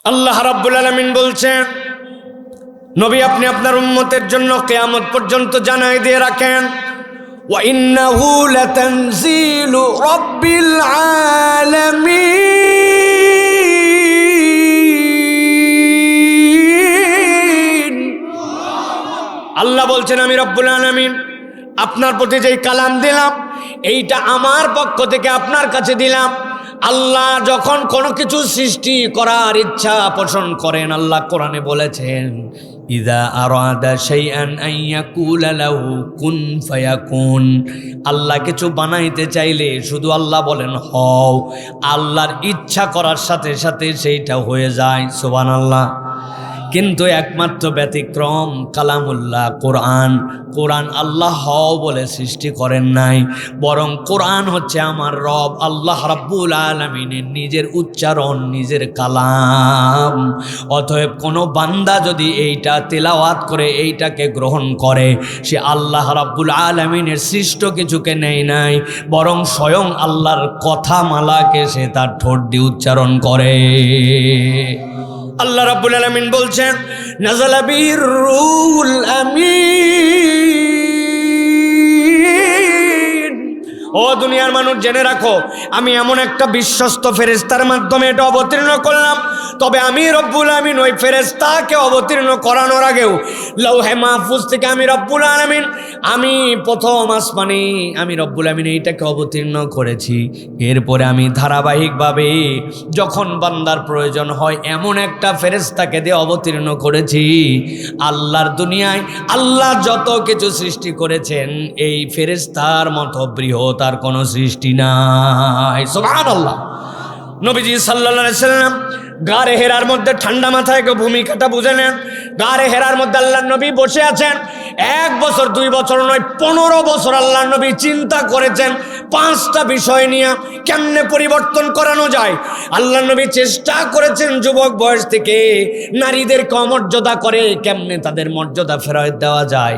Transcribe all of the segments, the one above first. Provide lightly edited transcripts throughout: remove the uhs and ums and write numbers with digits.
আল্লাহ রাব্বুল আলামিন বলছেন, নবী আপনি আপনার উম্মতের জন্য কিয়ামত পর্যন্ত জানাই দিয়ে রাখেন, ওয়া ইন্নাহু লাতানজিলু রাব্বিল আলামিন। আল্লাহ বলছেন, আমি রব্বুল আলামিন আপনার প্রতি যেই কালাম দিলাম এইটা আমার পক্ষ থেকে আপনার কাছে দিলাম। আল্লাহ যখন কোনো কিছু সৃষ্টি করার ইচ্ছা পোষণ করেন, আল্লাহ কোরআনে বলেছেন, ইযা আরাদা শাইআন আন ইয়াকুলা লাহু কুন ফায়াকুন। আল্লাহ কিছু বানাইতে চাইলে শুধু আল্লাহ বলেন হও, আল্লাহর ইচ্ছা করার সাথে সাথে সেইটা হয়ে যায়। সুবহানাল্লাহ। কিন্তু একমাত্র ব্যতিক্রম কালামুল্লাহ কোরআন। কোরআন আল্লাহ হও বলে সৃষ্টি করেন নাই, বরং কোরআন হচ্ছে আমার রব আল্লাহ রাব্বুল আলামিনের নিজের উচ্চারণ, নিজের কালাম। অতএব কোনো বান্দা যদি এইটা তেলাওয়াত করে, এইটাকে গ্রহণ করে, সে আল্লাহ রাব্বুল আলামিনের সৃষ্ট কিছুকে নেয় নাই, বরং স্বয়ং আল্লাহর কথা মালাকে সে তার ঠোঁট দিয়ে উচ্চারণ করে। আল্লাহ রাব্বুল আলামিন বলছেন, নাযালা বিহির রূহুল আমিন। ও দুনিয়ার মানুষ, জেনে রাখো, আমি এমন একটা বিশ্বস্ত ফেরেশতার মাধ্যমে এটা অবতীর্ণ করলাম। তবে আমি রব্বুল আমিন ওই ফেরেশতাকে অবতীর্ণ করানোর আগেও লৌহে মাহফুজ থেকে আমি রব্বুল আমিন, আমি প্রথম আসমানে আমি রব্বুল আমিন এইটাকে অবতীর্ণ করেছি। এরপরে আমি ধারাবাহিকভাবে যখন বান্দার প্রয়োজন হয় এমন একটা ফেরেশতাকে দিয়ে অবতীর্ণ করেছি। আল্লাহর দুনিয়ায় আল্লাহ যত কিছু সৃষ্টি করেছেন, এই ফেরেশতার মতো বৃহৎ আর কোনো সৃষ্টি নাই। সুবহানাল্লাহ। নবীজি সাল্লাল্লাহু আলাইহি সাল্লাম গারে হেরার মধ্যে ঠান্ডা মাথায় ভূমিকাটা বুঝে নেন। গারে হেরার মধ্যে আল্লাহর নবী বসে আছেন। 1 বছর 2 বছর নয়, 15 বছর আল্লাহর নবী চিন্তা করেছেন 5টা বিষয় নিয়ে কেমনে পরিবর্তন করানো যায়। আল্লাহর নবী চেষ্টা করেছেন যুবক বয়স থেকে নারীদেরকে অমর্যাদা করে কেমনে তাদের মর্যাদা ফেরত দেওয়া যায়,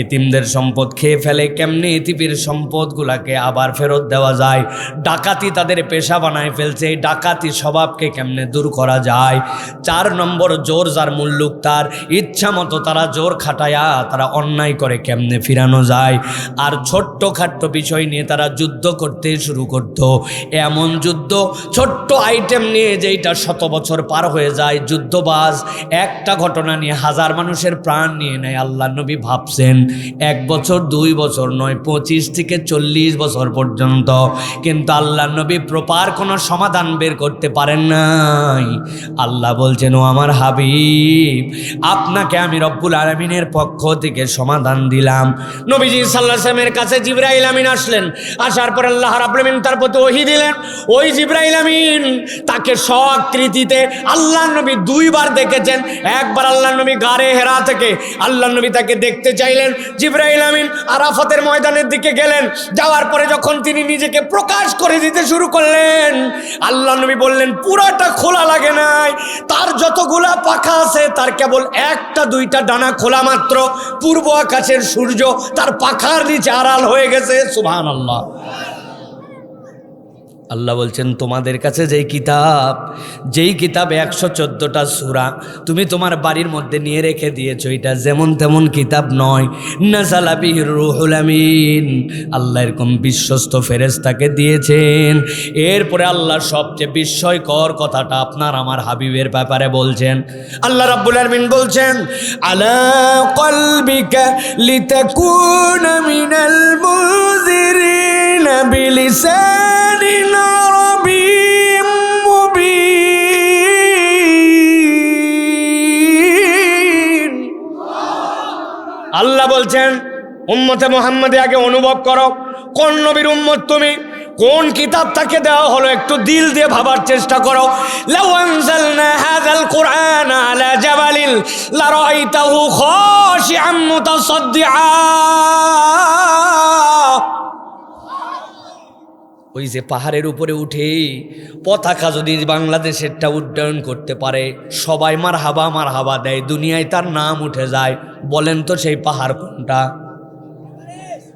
এতিমদের সম্পদ খেয়ে ফেলে কেমনে এতিমের সম্পদগুলাকে আবার ফেরত দেওয়া যায়, ডাকাতি তাদের পেশা বানায় ফেলছে, এই ডাকাতি স্বভাবকে কেমনে দূর করা যায়। 4 নম্বর, জোর যার মুল্লুক তার, ইচ্ছা মতো তারা জোর খাটায়া তারা অন্যায় করে কেমনে ফিরানো যায়। আর ছোট্ট খাট্ট বিষয় নিয়ে তারা যুদ্ধ করতে শুরু করত। এমন যুদ্ধ, ছোট্ট আইটেম নিয়ে যেইটা 100 বছর পার হয়ে যায়। যুদ্ধবাজ একটা ঘটনা নিয়ে 1000 মানুষের প্রাণ নিয়ে নেয়। আল্লাহ নবী ভাবছেন 1 বছর 2 বছর নয়, 25 থেকে 40 বছর পর্যন্ত, কিন্তু আল্লাহ নবী প্রপার কোনো সমাধান বের করতে পারেন নাই। আল্লাহ বলছেন, ও আমার হাবিব, আপনাকে আমি রব্বুল আলামিনের পক্ষ থেকে সমাধান দিলাম। নবীজি সাল্লাল্লাহু আলাইহি ওয়াসাল্লামের কাছে জিবরাইল আমিন আসলেন। আসার পর আল্লাহ রাব্বুল আলামিন তার প্রতি ওহী দিলেন। ওই জিবরাইল আমিন তাকে স্বআকৃতিতে আল্লাহ নবী 2 বার দেখেছেন। একবার আল্লাহ নবী গারে হেরা থেকে আল্লাহ নবী তাকে দেখতে চাইলেন। জিবরাইল আমিন আরাফাতের ময়দানের দিকে গেলেন। যাওয়ার পরে যখন তিনি নিজেকে প্রকাশ করে দিতে শুরু করলেন, আল্লাহ নবী বললেন, পুরাটা খোলা লাগে নাই, তার যতগুলা পাখা আছে তার কেবল 1টা 2টা ডানা খোলা মাত্র। পূর্ব আকাশের সূর্য তার পাখার নিচে আড়াল হয়ে গেছে। সুবহানাল্লাহ। আল্লাহ বলছেন, তোমাদের কাছে যেই কিতাবে 114টা সূরা তুমি তোমার বাড়ির মধ্যে নিয়ে রেখে দিয়েছো, এটা যেমন তেমন কিতাব নয়। নাযালা বিহির রূহুল আমিন। আল্লাহ এরকম বিশ্বস্ত ফেরেশতাকে দিয়েছেন। এরপরে আল্লাহ সবচেয়ে বিস্ময়কর কথাটা আপনার আমার হাবিবের ব্যাপারে বলছেন। আল্লাহ রাব্বুল আলামিন বলছেন, আলা কলবিকা লিতাকুনা মিনাল মুযিরিন বিলিসানিন আরাবিয়্যিম মুবিন। আল্লাহ বলছেন, উম্মতে মুহাম্মাদে আগে অনুভব করো কোন নবীর উম্মত তুমি, কোন কিতাব তাকে দেওয়া হলো, একটু দিল দিয়ে ভাবার চেষ্টা করো। লাউ আনজালনা হাযাল কুরআন আলা জাবালিন লারাআইতাহু খাশিআম মুতাসাদ্দিআ। ওই যে পাহাড়ের উপরে উঠে পতাকা যদি বাংলাদেশেরটা উড্ডয়ন করতে পারে, সবাই মারহাবা মারহাবা দেয়, দুনিয়ায় তার নাম উঠে যায়। বলেন তো সেই পাহাড় কোনটা?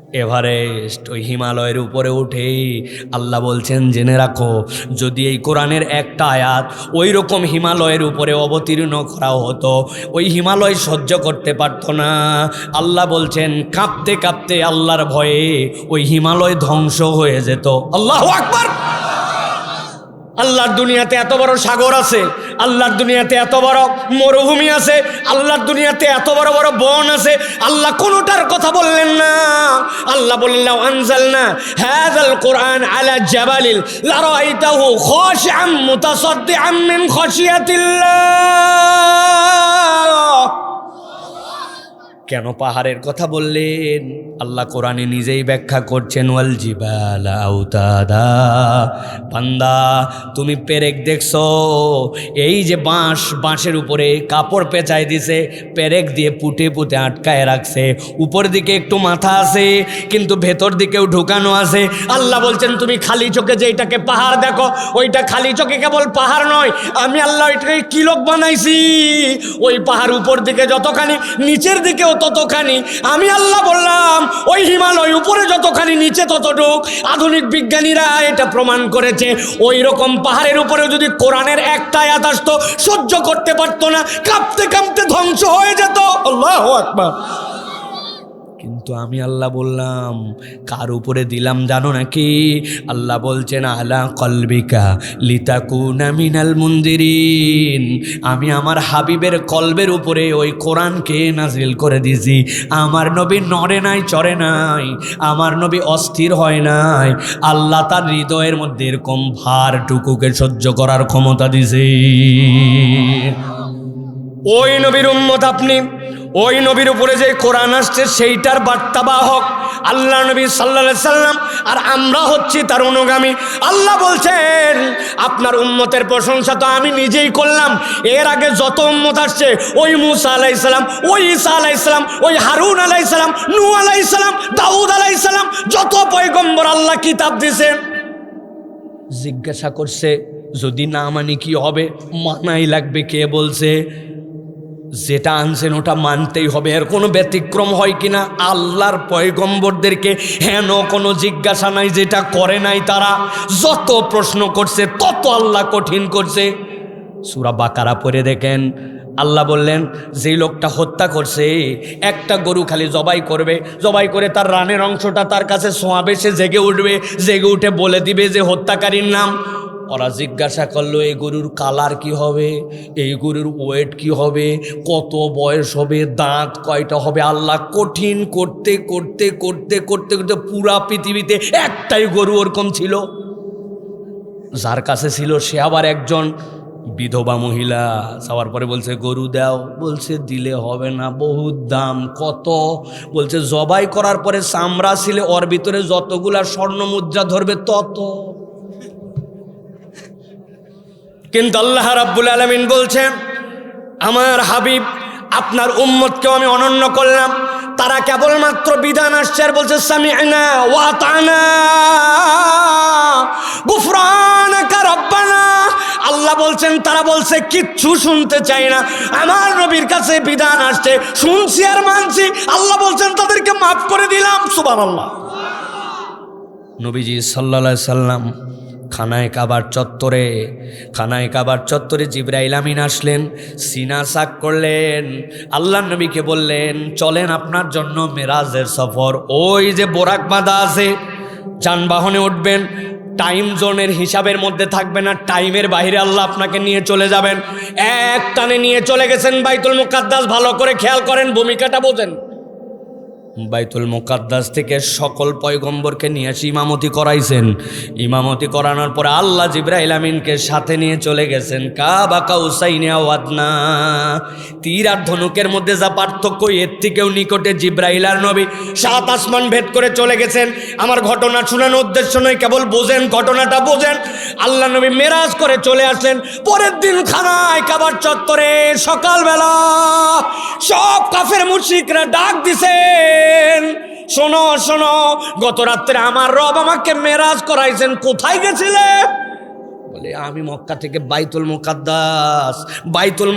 এভারেস্ট ওই হিমালয়ের উপরে উঠেই আল্লাহ বলছেন জেনে রাখো, যদি এই কোরআনের একটা আয়াত ওই রকম হিমালয়ের উপরে অবতীর্ণ করা হতো, ওই হিমালয় সহ্য করতে পারতো না। আল্লাহ বলছেন কাঁপতে কাঁপতে আল্লাহর ভয়ে ওই হিমালয় ধ্বংস হয়ে যেত। আল্লাহু আকবার। আল্লাহর দুনিয়াতে এত বড় সাগর আছে, আল্লাহর দুনিয়াতে এত বড় মরুভূমি আছে, আল্লাহর দুনিয়াতে এত বড় বড় বন আছে, আল্লাহ কোনোটার কথা বললেন না। আল্লাহ বললেন লাউ আনজালনা হাযাল কুরআন আলা জাবালিল লারাআইতাহু খাশিআম মুতাসাদ্দিআম মিন খাশিয়াতিল্লাহ। কেন পাহাড়ের কথা বললেন? আল্লাহ কোরআনে নিজেই ব্যাখ্যা করছেন, ওয়াল জিবালা আওতাদা। বান্দা তুমি পেরেক দেখছো, এই যে বাঁশের উপরে কাপড় পেঁচাই দিছে, পেরেক দিয়ে পুঁতে পুঁতে আটকায় রাখছে, উপর দিকে একটু মাথা আছে কিন্তু ভেতর দিকেও ঢুকানো আছে। আল্লাহ বলছেন তুমি খালি চোখে যেটাকে পাহাড় দেখো, ওইটা খালি চোখে কেবল পাহাড় নয়, আমি আল্লাহ ওইটাকে কিলোক বানাইছি। ওই পাহাড় উপর দিকে যতখানি, নিচের দিকেও ততখানি। আমি আল্লাহ বললাম ওই হিমালয় উপরে যতখানি, নিচে ততটুক। আধুনিক বিজ্ঞানীরা এটা প্রমাণ করেছে। ওই রকম পাহাড়ের উপরে যদি কোরআনের একটা আয়াত আসতো, সহ্য করতে পারতো না, কাঁপতে কাঁপতে ধ্বংস হয়ে যেত। আল্লাহু আকবার। কিন্তু আমি আল্লাহ বললাম কার উপরে দিলাম জানো নাকি? আল্লাহ বলছেন আলা কলবিকা লিতাকুনা মিনাল মুনদিরিন। আমি আমার হাবিবের কলবের উপরে ওই কোরআনকে নাজিল করে দিয়েছি। আমার নবী নড়ে নাই, চড়ে নাই, আমার নবী অস্থির হয় নাই। আল্লাহ তার হৃদয়ের মধ্যে এরকম ভারটুকুকে সহ্য করার ক্ষমতা দিয়েছে। ওই নবীর উম্মত আপনি, ওই নবীর উপরে যে কোরআন আসছে সেইটার বার্তাবাহক আল্লাহ নবী সাল্লাল্লাহু আলাইহি সাল্লাম, আর আমরা হচ্ছি তার অনুগামী। আল্লাহ বলছেন আপনার উম্মতের প্রশংসা তো আমি নিজেই করলাম। এর আগে যত উম্মত আসছে, ওই মূসা আলাইহিস সালাম, ওই ঈসা আলাইহিস সালাম, ওই হারুন আলাইহিস সালাম, নূহ আলাইহিস সালাম, দাউদ আলাইহিস সালাম, যত পয়গম্বর আল্লাহ কিতাব দিয়েছেন, জিজ্ঞাসা করছে যদি না মানি কি হবে? মানাই লাগবে। কে বলছে? যেটা আনছেন ওটা মানতেই হবে, এর কোনো ব্যতিক্রম হয় কিনা? আল্লাহর পয়গম্বরদেরকে হেন কোনো জিজ্ঞাসা নাই যেটা করে নাই তারা। যত প্রশ্ন করছে তত আল্লাহ কঠিন করছে। সূরা বাকারা পড়ে দেখেন, আল্লাহ বললেন যেই লোকটা হত্যা করছে, একটা গরু খালি জবাই করবে, জবাই করে তার রানের অংশটা তার কাছে ছোঁয়াবে, সে জেগে উঠবে, জেগে উঠে বলে দিবে যে হত্যাকারীর নাম। ওরা জিজ্ঞাসা করলো এই গরুর কালার কি হবে, এই গরুর ওয়েট কি হবে, কত বয়স হবে, দাঁত কয়টা হবে। আল্লাহ কঠিন করতে করতে করতে করতে করতে পুরা পৃথিবীতে একটাই গরু ওরকম ছিল, যার কাছে ছিল সে আবার একজন বিধবা মহিলা। যাওয়ার পরে বলছে গরু দাও, বলছে দিলে হবে না, বহুত দাম। কত? বলছে জবাই করার পরে চামড়া ছিলে ওর ভিতরে যতগুলা স্বর্ণ মুদ্রা ধরবে তত। কিন্তু আল্লাহ রাব্বুল আলামিন বলছেন আমার হাবিব আপনার উম্মতকেও আমি অনন্য করলাম। তারা কেবলমাত্র বিধান আসছে আর বলছে সামি'না ওয়া আতা'না গুফরানাকা রাব্বানা। আল্লাহ বলছেন তারা বলছে কিচ্ছু শুনতে চাই না। আমার নবীর কাছে বিধান আসছে, শুনছি আর মানছি। আল্লাহ বলছেন তাদেরকে মাফ করে দিলাম। সুবহানাল্লাহ। নবীজি সাল্লাল্লাহু আলাইহি সাল্লাম খানায় কাবার চত্বরে জিবরাইল আমিন আসলেন, সিনা সাক করলেন, আল্লাহ নবীকে বললেন চলেন আপনার জন্য মেরাজের সফর। ওই যে বোরাক বাঁধা আছে, যানবাহনে উঠবেন, টাইম জোনের হিসাবের মধ্যে থাকবে না, টাইমের বাইরে আল্লাহ আপনাকে নিয়ে চলে যাবেন। এক টানে নিয়ে চলে গেছেন বাইতুল মুকাদ্দাস। ভালো করে খেয়াল করেন, ভূমিকাটা বোঝেন। বাইতুল মুকাদ্দাস থেকে সকল পয়গম্বরকে নিয়ে এসে ইমামতি করাইছেন। ইমামতি করানোর পরে আল্লাহ জিবরাইল আমিনকে সাথে নিয়ে চলে গেছেন কাবা কাউসাইনে আও আদনা। তীর আর ধনুকের মধ্যে যা পার্থক্য, এর থেকেও নিকটে জিবরাইল আর নবী 7 আসমান ভেদ করে চলে গেছেন। আমার ঘটনা শোনানোর উদ্দেশ্য নয়, কেবল বোঝেন, ঘটনাটা বোঝেন। আল্লাহ নবী মেরাজ করে চলে আসলেন। পরের দিন খানায় কাবার চত্বরে সকালবেলা সব কাফের মুশরিকরা ডাক দিছে, শোনো শোনো, গত রাত্রে আমার রব আমাকে মেরাজ করাইছেন, কোথায় গেছিলে? বলে আমি মক্কা থেকে বাইতুল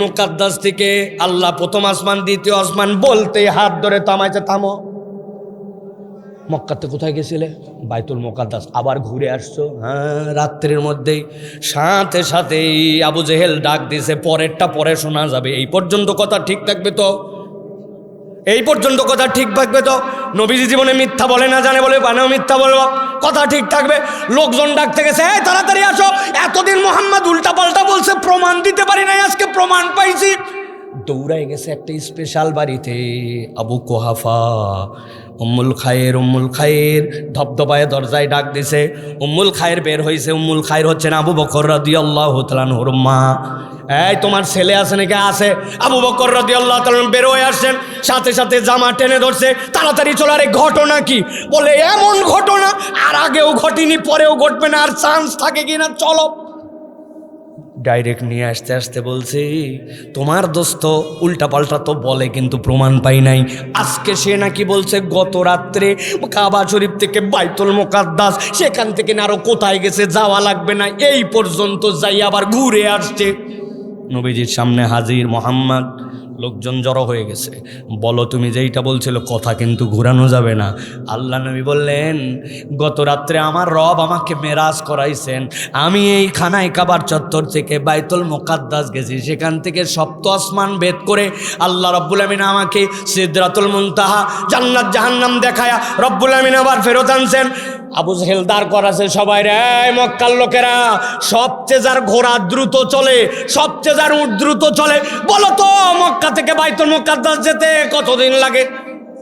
মুকাদ্দাস থেকে আল্লাহ প্রথম আসমান দ্বিতীয় আসমান বলতে হাত ধরে থামাইছে, থামো। মক্কাতে কোথায় গেছিলে? বাইতুল মুকাদ্দাস। আবার ঘুরে আসছো? হ্যাঁ, রাত্রির মধ্যেই। সাথে সাথেই আবু জেহেল ডাক দিছে, পরেরটা পরে শোনা যাবে। এই পর্যন্ত কথা ঠিক থাকবে তো? এই পর্যন্ত কথা ঠিক থাকবে তো? নবীজি জীবনে মিথ্যা বলে না, জানে বলে বানাও মিথ্যা বলবো, কথা ঠিক থাকবে। লোকজন ডাকতে গেছে, এই তাড়াতাড়ি আসো, এতদিন মোহাম্মদ উল্টা পাল্টা বলছে, প্রমাণ দিতে পারি নাই, আজকে প্রমাণ পাইছি। দৌড়াই গেছে একটা স্পেশাল বাড়িতে, আবু কুহাফা, উম্মুল খায়ের ধবধবায় দরজায় ডাক দিছে। উম্মুল খায়ের বের হয়েছে। উম্মুল খায়ের হচ্ছেন আবু বকর রাদিয়াল্লাহু তাআলা আনহুর মা। এই তোমার ছেলে আছে নাকি? আছে। আবু বকর রাদিয়াল্লাহু তাআলা বের হয়ে আসছেন, সাথে সাথে জামা টেনে ধরছে, তাড়াতাড়ি চলার। এই ঘটনা কি? বলে এমন ঘটনা আর আগেও ঘটেনি, পরেও ঘটবে না, আর চান্স থাকে কিনা, চলো। ডাইরেক্ট নিয়ে আসতে আসতে বলছে, তোমার দোস্ত উল্টাপাল্টা তো বলে কিন্তু প্রমাণ পাই নাই। আজকে সে নাকি বলছে গত রাত্রে কাবা শরীফ থেকে বাইতুল মুকাদ্দাস, সেখান থেকে না আরো কোথায় গেছে, যাওয়া লাগবে না, এই পর্যন্ত যাই আবার ঘুরে আসছে। নবীজির সামনে হাজির মোহাম্মদ। লোকজন জড়ো হয়ে গেছে। বলো তুমি যেইটা বলছিল, কথা কিন্তু ঘুরানো যাবে না। আল্লাহ নবী বললেন, গত রাত্রে আমার রব আমাকে মেরাজ করাইছেন। আমি এই খানায় কাবার চত্বর থেকে বাইতুল মুকাদ্দাস গেছি, সেখান থেকে সপ্ত আসমান ভেদ করে আল্লাহ রব্বুল আমিন আমাকে সিদরাতুল মুনতাহা, জান্নাত জাহান্নাম দেখায়া রব্বুল আমিন আবার ফেরত আনছেন। আবু জেহেল দাঁড় করাছে সবাই, রে মক্কার লোকেরা, সবচেয়ে যার ঘোড়া দ্রুত চলে, সবচেয়ে যার উট দ্রুত চলে, বলো তো মক্কা থেকে বাইতুল মুকাদ্দাস যেতে কতদিন লাগে?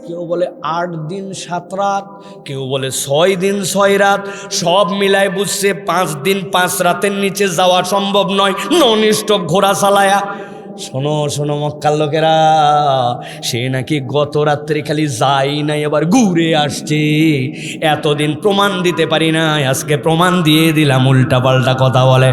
কেউ বলে 8 দিন 7 রাত, কেউ বলে 6 দিন 6 রাত, সব মিলায় বুঝছে 5 দিন 5 রাতের নিচে যাওয়া সম্ভব নয় নন স্টপ ঘোড়া চালায়া। শোনো শোনো মক্কার লোকেরা, সে নাকি গত রাত্রে খালি যাই নাই, আবার ঘুরে আসছে। এতদিন প্রমাণ দিতে পারি না, আজকে প্রমাণ দিয়ে দিলাম, উল্টা পাল্টা কথা বলে।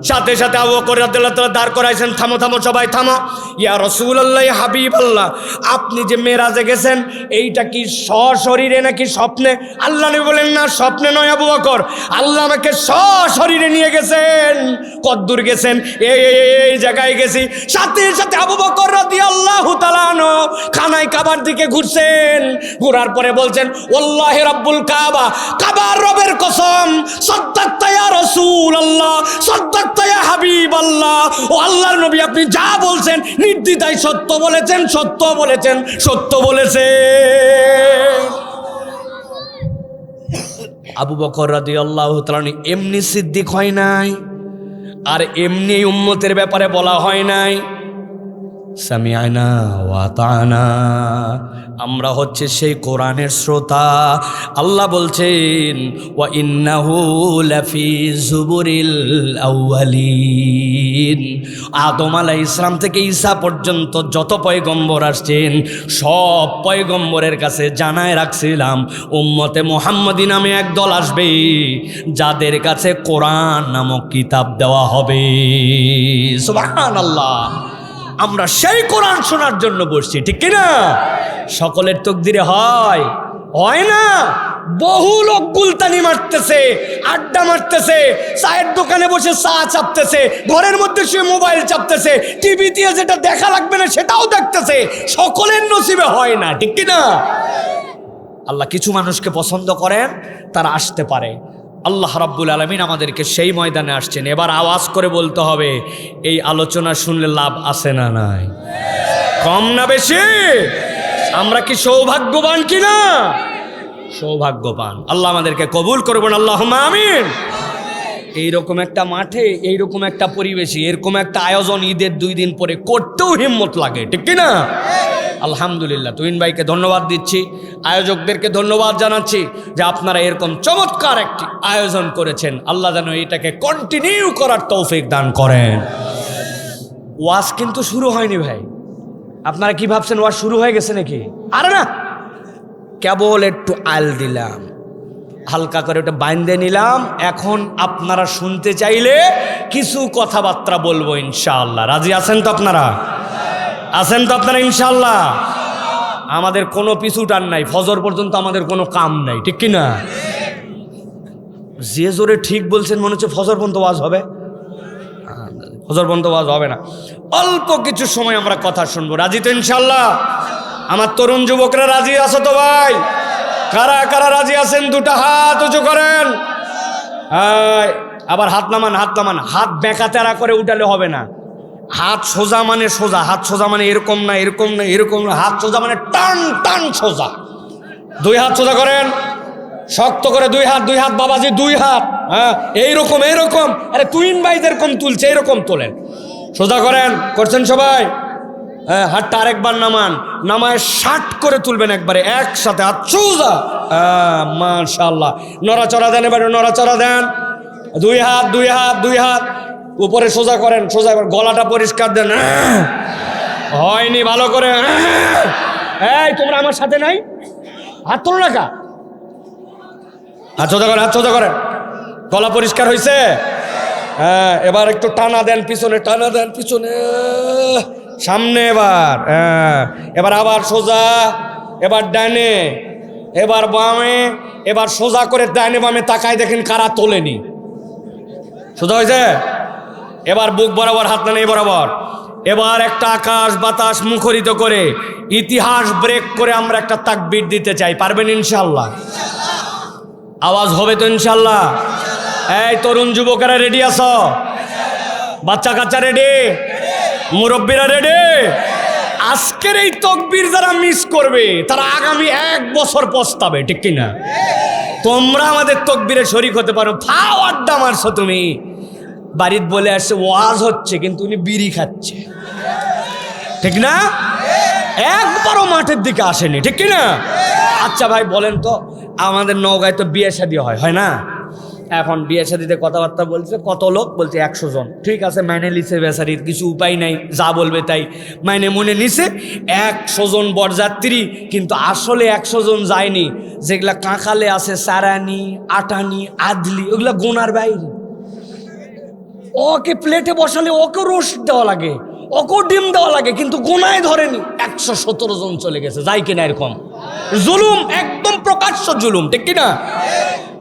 সাথে সাথে আবু বকর রাদিয়াল্লাহু তাআলা দাঁড় করাইছেন, থামো থামো সবাই থামো। ইয়া রাসূলুল্লাহ, ইয়া হাবিবাল্লাহ, আপনি যে মেরাজে গেছেন, এইটা কি সশরীরে নাকি স্বপ্নে? আল্লাহ নবী বলেন, না স্বপ্নে নয় আবু বকর, আল্লাহ আমাকে সশরীরে নিয়ে গেছেন। কদ্দূর গেছেন? এই জায়গায় গেছি। সাথে সাথে আবু বকর রাদিয়াল্লাহু তাআলা আনহু খানায় কাবার দিকে ঘুরছেন। ঘোরার পরে বলছেন, ওয়াল্লাহি রাব্বুল কাবা, কাবার রবের কসম, সাদ্দাকতা ইয়া রাসূলুল্লাহ, সাদ্দাকতা ইয়া হাবিবাল্লাহ, ও আল্লাহর নবী, আপনি যা বলছেন নির্দ্বিধায় সত্য বলেছেন, সত্য বলেছেন, সত্য বলেছেন। আবু বকর রাদিয়াল্লাহু তাআলা এমনি সিদ্দিক হয় নাই, আর এমনি উম্মতের ব্যাপারে বলা হয় নাই সামিআনা ওয়া আতানা, আমরা হচ্ছে সেই কোরআনের শ্রোতা। আল্লাহ বলছেন, ওয়া ইন্নাহু লাফি যুবুরিল আউয়ালিন, আদম আলাইহিস সালাম থেকে ঈসা পর্যন্ত যত পয়গম্বর আসছেন, সব পয়গম্বরের কাছে জানায় রাখছিলাম উম্মতে মুহাম্মদী নামে একদল আসবে, যাদের কাছে কোরআন নামক কিতাব দেওয়া হবে। সুবহানাল্লাহ। আমরা সেই কোরআন শোনার জন্য বসছি, ঠিক কিনা? সকলের তকদিরে হয়? হয় না। বহু লোক গুলতানি মারতেছে, আড্ডা মারতেছে, চায়ের দোকানে বসে চা চাপতেছে, ঘরের মধ্যে শুয়ে মোবাইল চাপতেছে, টিভি দিয়ে যেটা দেখা লাগবে না সেটাও দেখতেছে। সকলের নসিবে হয় না, ঠিক কিনা? আল্লাহ কিছু মানুষকে পছন্দ করেন, তারা আসতে পারে। আল্লাহ রাব্বুল আলামিন আমাদেরকে সেই ময়দানে আসছেন। এবার আওয়াজ করে বলতে হবে, এই আলোচনা শুনলে লাভ আছে না নাই? কম না বেশি? আমরা কি সৌভাগ্যবান কিনা? সৌভাগ্যবান। আল্লাহ আমাদেরকে কবুল করবেন, আল্লাহুম্মা আমিন। এইরকম একটা মাঠে, এইরকম একটা পরিবেশে, এরকম একটা আয়োজন ঈদের 2 দিন পরে করতেও হিম্মত লাগে, ঠিক কিনা? আলহামদুলিল্লাহ, তুহিন ভাইকে ধন্যবাদ দিচ্ছি, আয়োজকদেরকে ধন্যবাদ জানাচ্ছি যে আপনারা এরকম চমৎকার একটি আয়োজন করেছেন। আল্লাহ যেন এটাকে কন্টিনিউ করার তৌফিক দান করেন। ওয়াজ কিন্তু শুরু হয়নি ভাই, আপনারা কি ভাবছেন ওয়াজ শুরু হয়ে গেছে নাকি? আরে না, কেবল একটু আল দিলাম, হালকা করে ওটা বাইন্ধে নিলাম। এখন আপনারা শুনতে চাইলে কিছু কথাবার্তা বলবো ইনশাআল্লাহ। রাজি আছেন তো আপনারা? আছেন তো আপনারা ইনশাআল্লাহ? আমাদের কোনো পিছু টান নাই, ফজর পর্যন্ত আমাদের কোনো কাম নাই, ঠিক কিনা? যে জোরে ঠিক বলছেন, মনে হচ্ছে ফজর পর্যন্ত ওয়াজ হবে। ফজর পর্যন্ত ওয়াজ হবে না, অল্প কিছু সময় আমরা কথা শুনবো। রাজি তো ইনশাআল্লাহ? আমার তরুণ যুবকরা রাজি আছো তো ভাই? কারা কারা রাজি আছেন দুটো হাত উঁচু করেন। আবার হাত নামান, হাত নামান। হাত বেঁকাতেরা করে উঠালে হবে না। হাত সোজা মানে সোজা, হাত সোজা মানে এরকম না, এরকম না, এরকম না। হাত সোজা মানে টান টান সোজা। দুই হাত সোজা করেন, শক্ত করে দুই হাত, দুই হাত বাবাজি, দুই হাত। হ্যাঁ, এইরকম এইরকম। আরে তুইন ভাই যেরকম তুলছে এরকম তোলেন, সোজা করেন। করছেন সবাই? হ্যাঁ, হাতটা আরেকবার নামান, নামায় 60 করে তুলবেন একবারে একসাথে, হাত সোজা। মাশাআল্লাহ। নড়াচড়া দেন, এবারে নড়াচড়া দেন। দুই হাত, দুই হাত, দুই হাত উপরে সোজা করেন, সোজা করেন। গলাটা পরিষ্কার দেন। হয়নি ভালো করে। এই তোমরা আমার সাথে নাই, হাত তোলো না কা, হাত সোজা করেন, হাত সোজা করেন। গলা পরিষ্কার হয়েছে? হ্যাঁ, এবার একটু টানা দেন পিছনে, টানা দেন পিছনে, সামনে। এবার এবার আবার সোজা, এবার ডানে, এবার বামে, এবার সোজা করে ডানে বামে তাকায় দেখেন কারা তোলেনি। সোজা হয়েছে? এবার বুক বরাবর হাত নেন, এই বরাবর। এবার একটা আকাশ বাতাস মুখরিত করে ইতিহাস ব্রেক করে আমরা একটা তাকবীর দিতে চাই। পারবেন ইনশাল্লাহ? আওয়াজ হবে তো ইনশাল্লাহ? এই তরুণ যুবকেরা রেডি আছো? বাচ্চা কাচ্চা রেডি? মুরব্বীরা রেডি? আজকের এই তাকবীর যারা মিস করবে তারা আগামী 1 বছর পস্তাবে, ঠিক কিনা? তোমরা আমাদের তাকবীরে শরীক হতে পারো। ফাও আড্ডা মারছো তুমি। বাড়িতে বলে আসছে ওয়াজ হচ্ছে, কিন্তু উনি বিড়ি খাচ্ছে, ঠিক না? একবারও মাঠের দিকে আসেনি, ঠিক কিনা? আচ্ছা ভাই বলেন তো, আমাদের নওগাঁয় তো বিয়ে শাদী হয় না? এখন বিয়ে শাদীতে কথাবার্তা বলছে, কত লোক বলছে 100 জন। ঠিক আছে, মাইনে নিছে বেচারির, কিছু উপায় নাই, যা বলবে তাই মাইনে মনে নিছে। 100 জন বরযাত্রী, কিন্তু আসলে 100 জন যায়নি। যেগুলা কাঁকালে আছে, সারানি, আটানি, আদলি, ওগুলা গোনার বাইরে। ওকে প্লেটে বসালে ওকে রোস্ট দেওয়া লাগে, ওকে ডিম দেওয়া লাগে, কিন্তু গোনায় ধরেনি। 117 জন চলে গেছে, যাই কিনা এরকম জুলুম, একদম প্রকাশ্য জুলুম, ঠিক কিনা?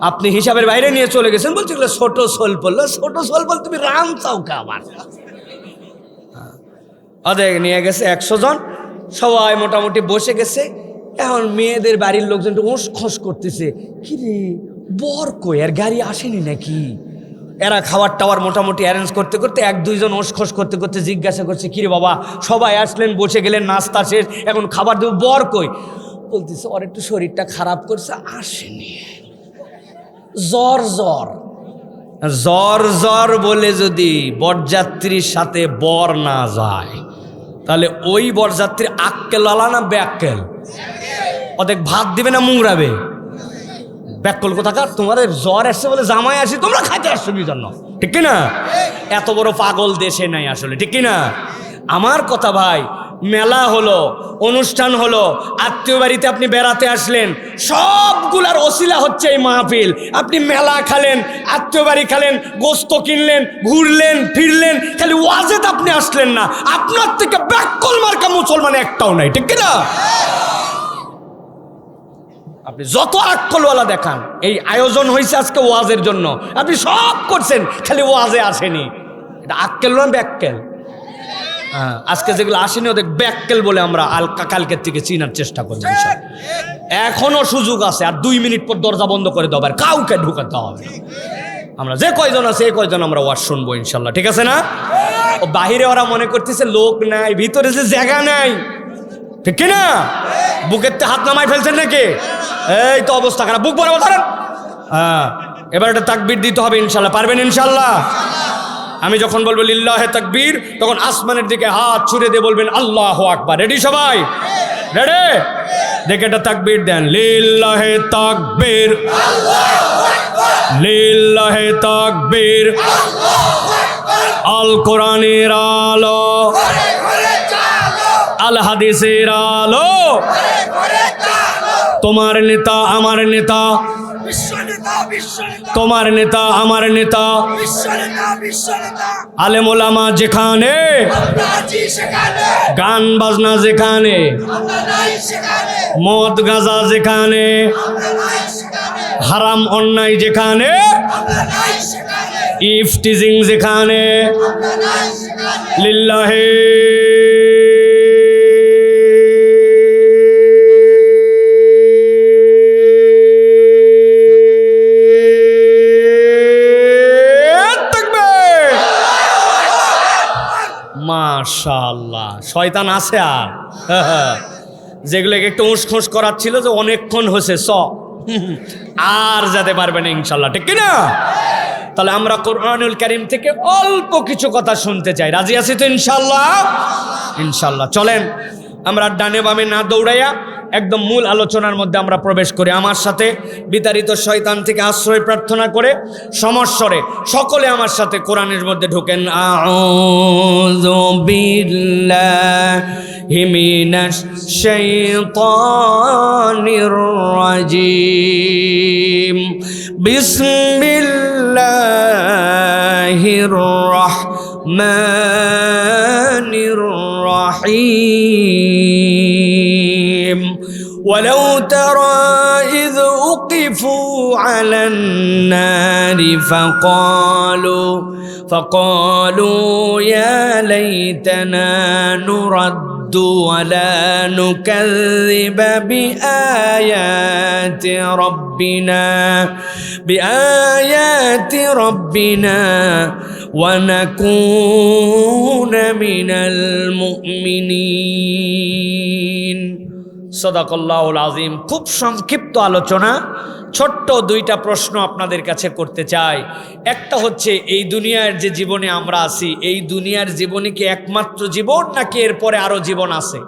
আপনি হিসাবের বাইরে নিয়ে চলে গেছেন, বলছি ছোট সোল পড়লো। ছোট সোল বল, তুমি রাম চাও কে আবার? অদেখ নিয়ে গেছে 100 জন, সবাই মোটামুটি বসে গেছে। এখন মেয়েদের বাড়ির লোকজন একটু ওঁস খোঁস করতেছে, কি রে বর কই, আর গাড়ি আসেনি নাকি? এরা খাবার টাওয়ার মোটামুটি অ্যারেঞ্জ করতে করতে 1-2 জন ওঁস করতে করতে জিজ্ঞাসা করছে, কিরে বাবা সবাই আসলেন, বসে গেলেন, নাস্তা শেষ, এখন খাবার দেবো, বর কই? বলতেছে ওর একটু শরীরটা খারাপ করছে, আসেনি। জ্বর জ্বর জ্বর জ্বর বলে যদি বরযাত্রীর সাথে বর না যায়, তাহলে ওই বরযাত্রী আক্কেল আলা না ব্যাক্কেল? অদেখ ভাত দিবে না মুংরাবে? ব্যাকল কোথাকার। তোমাদের জ্বর আসছে বলে জামাই আসি, তোমরা খাইতে আসছো কি জন্য, ঠিক কিনা? এত বড় পাগল দেশে নাই আসলে, ঠিক কিনা? আমার কথা ভাই, মেলা হলো, অনুষ্ঠান হলো, আত্মীয় বাড়িতে আপনি বেড়াতে আসলেন, সবগুলার ওসিলা হচ্ছে এই মাহফিল। আপনি মেলা খালেন, আত্মীয় বাড়ি খালেন, গোস্ত কিনলেন, ঘুরলেন ফিরলেন, খালি ওয়াজেত আপনি আসলেন না। আপনার থেকে ব্যাকল মার্কা মুসলমান একটাও নাই, ঠিক কিনা? আপনি যত আক্কলওয়ালা দেখান, এই আয়োজন হয়েছে আজকে ওয়াজের জন্য, আপনি সব করছেন, খালি ওয়াজে আসেনি। এটা আক্কেল না ব্যাক্কেল? আজকে যেগুলো আসেনি ওদের ব্যাক্কেল বলে আমরা কালকের থেকে চিনার চেষ্টা করছি। এখনো সুযোগ আছে, আর 2 মিনিট পর দরজা বন্ধ করে দেবো, আর কাউকে ঢুকাতে হবে। আমরা যে কয়জন আছে এই কয়জন আমরা ওয়াজ শুনবো ইনশাল্লাহ, ঠিক আছে না? ও বাহিরে ওরা মনে করতেছে লোক নাই, ভিতরে যে জায়গা নাই, ঠিক কিনা? বুকের হাত নামাই ফেলছেন নাকি? এই তো অবস্থা খারাপ, বুক বরাবর ধরেন। এবার একটা তাকবীর দিতে হবে ইনশাল্লাহ। পারবেন ইনশাল্লাহ? আমি যখন বলবো লিল্লাহে তাকবীর, তখন আসমানের দিকে হাত ছুড়ে দিয়ে বলবেন আল্লাহু আকবার। রেডি সবাই? রেডি? দেখে একটা তাকবীর দেন। লিল্লাহে তাকবীর, লিল্লাহে তাকবীর। আল কোরআনের আলো, আল হাদিসের আলো, তোমার নেতা আমার নেতা, তোমার নেতা আমার নেতা, আলেম ওলামা যেখানে, গান বাজনা যেখানে, মদ গাঁজা যেখানে, হারাম অন্যায় যেখানে, ইফটিজিং যেখানে, লিল্লাহে মাশাআল্লাহ, শয়তান আছে আর যেগুলোকে একটু উসখুস করাচ্ছিল যে অনেকক্ষণ হয়েছে আর যেতে পারবে না ইনশাল্লাহ, ঠিক কিনা? তাহলে আমরা কোরআনুল কারীম থেকে অল্প কিছু কথা শুনতে চাই। রাজি আছি তো ইনশাল্লাহ? ইনশাল্লাহ চলেন আমরা ডানে বামে না দৌড়াইয়া একদম মূল আলোচনার মধ্যে আমরা প্রবেশ করি। আমার সাথে বিতাড়িত শয়তান থেকে আশ্রয় প্রার্থনা করে সমস্বরে সকলে আমার সাথে কোরআনের মধ্যে ঢোকেন। আউযু বিল্লাহি মিনাশ শাইতানির রাজিম। বিসমিল্লাহির রাহমানির রাহিম। ولو ترى إذ وقفوا على النار فقالوا يا ليتنا نرد ولا نكذب بآيات ربنا ونكون من المؤمنين। সাদাকাল্লাহুল আযীম। খুব সংক্ষিপ্ত আলোচনা, ছোট্ট দুইটা প্রশ্ন আপনাদের কাছে করতে চাই। একটা হচ্ছে এই দুনিয়ার যে জীবনে আমরা আছি, এই দুনিয়ার জীবনে কি একমাত্র জীবন নাকি এরপরে আরো জীবন আছে?